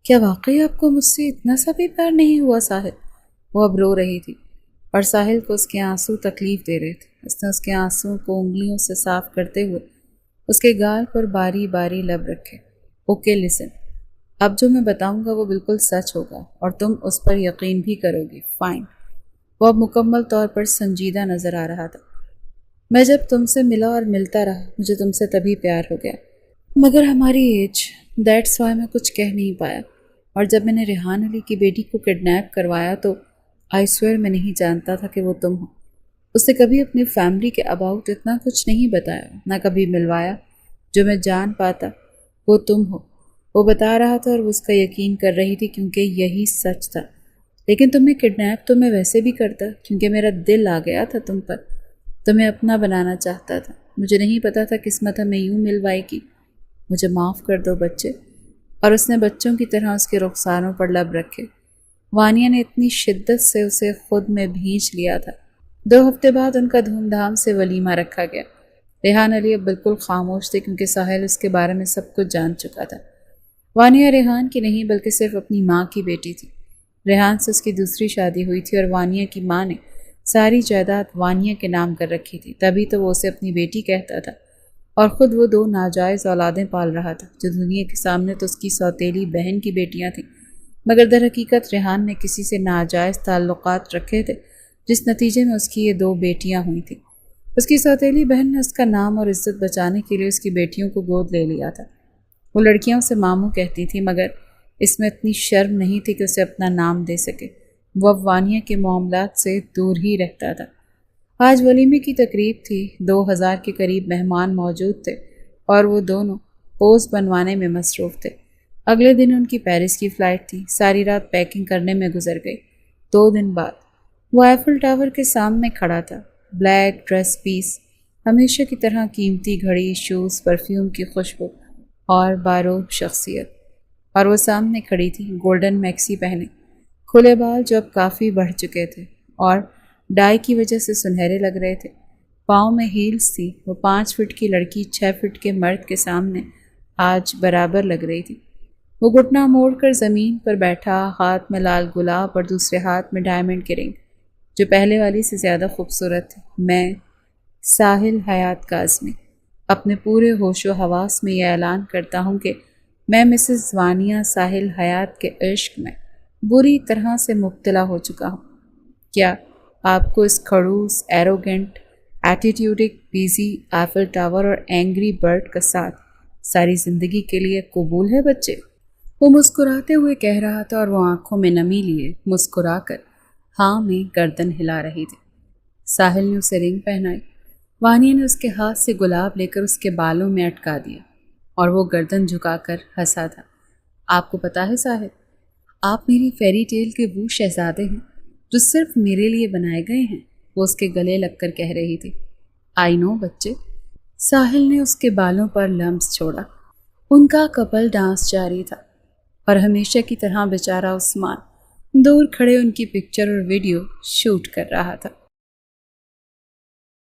کیا واقعی آپ کو مجھ سے اتنا سا بھی پیار نہیں ہوا ساحل؟ وہ اب رو رہی تھی اور ساحل کو اس کے آنسو تکلیف دے رہے تھے۔ اس نے اس کے آنسو کو انگلیوں سے صاف کرتے ہوئے اس کے گال پر باری باری لب رکھے۔ اوکے لسن، اب جو میں بتاؤں گا وہ بالکل سچ ہوگا اور تم اس پر یقین بھی کرو گی۔ فائن۔ وہ اب مکمل طور پر سنجیدہ نظر آ رہا تھا۔ میں جب تم سے ملا اور ملتا رہا مجھے تم سے تبھی پیار ہو گیا، مگر ہماری ایج، دیٹس وائی میں کچھ کہہ نہیں پایا۔ اور جب میں نے ریحان علی کی بیٹی کو کڈنیپ کروایا تو آئی سویئر میں نہیں جانتا تھا کہ وہ تم ہو۔ اس سے کبھی اپنی فیملی کے اباؤٹ اتنا کچھ نہیں بتایا، نہ کبھی ملوایا۔ جو میں جان پاتا وہ تم ہو، وہ بتا رہا تھا اور وہ اس کا یقین کر رہی تھی کیونکہ یہی سچ تھا۔ لیکن تمہیں کڈنیپ تو میں ویسے بھی کرتا کیونکہ میرا دل آ گیا تھا تم پر، تمہیں اپنا بنانا چاہتا تھا۔ مجھے نہیں پتا تھا قسمت ہمیں یوں ملوائے گی۔ مجھے معاف کر دو بچے۔ اور اس نے بچوں کی طرح اس کے رخساروں پر لب رکھے۔ وانیہ نے اتنی شدت سے اسے خود میں بھینچ لیا تھا۔ 2 ہفتے بعد ان کا دھوم دھام سے ولیمہ رکھا گیا۔ ریحان علی اب بالکل خاموش تھے کیونکہ ساحل اس کے بارے میں سب کچھ جان چکا تھا۔ وانیہ ریحان کی نہیں بلکہ صرف اپنی ماں کی بیٹی تھی۔ ریحان سے اس کی دوسری شادی ہوئی تھی اور وانیہ کی ماں نے ساری جائیداد وانیہ کے نام کر رکھی تھی، تبھی تو وہ اسے اپنی بیٹی کہتا تھا اور خود وہ 2 ناجائز اولادیں پال رہا تھا جو دنیا کے سامنے تو اس کی سوتیلی بہن کی بیٹیاں تھیں مگر در حقیقت ریحان نے کسی سے ناجائز تعلقات رکھے تھے جس نتیجے میں اس کی یہ 2 بیٹیاں ہوئی تھیں۔ اس کی سوتیلی بہن نے اس کا نام اور عزت بچانے کے لیے اس کی بیٹیوں کو گود لے لیا تھا۔ وہ لڑکیوں سے ماموں کہتی تھی مگر اس میں اتنی شرم نہیں تھی کہ اسے اپنا نام دے سکے۔ وہ اب وانیہ کے معاملات سے دور ہی رہتا تھا۔ آج ولیمے کی تقریب تھی، 2000 کے قریب مہمان موجود تھے اور وہ دونوں پوز بنوانے میں مصروف تھے۔ اگلے دن ان کی پیرس کی فلائٹ تھی۔ ساری رات پیکنگ کرنے میں گزر گئی۔ 2 دن بعد وہ ایفل ٹاور کے سامنے کھڑا تھا، بلیک ڈریس پیس، ہمیشہ کی طرح قیمتی گھڑی، شوز، پرفیوم کی خوشبو اور باروب شخصیت، اور وہ سامنے کھڑی تھی گولڈن میکسی پہنے، کھلے بال جو اب کافی بڑھ چکے تھے اور ڈائی کی وجہ سے سنہرے لگ رہے تھے۔ پاؤں میں ہیلز تھی۔ وہ 5 فٹ کی لڑکی 6 فٹ کے مرد کے سامنے آج برابر لگ رہی تھی۔ وہ گھٹنا موڑ کر زمین پر بیٹھا، ہاتھ میں لال گلاب اور دوسرے ہاتھ میں ڈائمنڈ کی رنگ جو پہلے والی سے زیادہ خوبصورت تھی۔ میں ساحل حیات کاظمی اپنے پورے ہوش و حواس میں یہ اعلان کرتا ہوں کہ میں مسز وانیہ ساحل حیات کے عشق میں بری طرح سے مبتلا ہو چکا ہوں۔ کیا آپ کو اس کھڑوس، ایروگنٹ، ایٹیٹیوڈک، بیزی، ایفل ٹاور اور اینگری برڈ کا ساتھ ساری زندگی کے لیے قبول ہے بچے؟ وہ مسکراتے ہوئے کہہ رہا تھا اور وہ آنکھوں میں نمی لیے مسکرا کر ہاں میں گردن ہلا رہی تھی۔ ساحل نے اسے رنگ پہنائی۔ وانیہ نے اس کے ہاتھ سے گلاب لے کر اس کے بالوں میں اٹکا دیا اور وہ گردن جھکا کر ہنسا تھا۔ آپ کو پتا ہے ساحل، آپ میری فیری ٹیل کے وہ شہزادے ہیں جو صرف میرے لیے بنائے گئے ہیں، وہ اس کے گلے لگ کر کہہ رہی تھی۔ آئی نو بچے۔ ساحل نے اس کے بالوں پر لمس چھوڑا۔ ان کا کپل ڈانس جاری تھا اور ہمیشہ کی طرح بیچارہ عثمان دور کھڑے ان کی پکچر اور ویڈیو شوٹ کر رہا تھا۔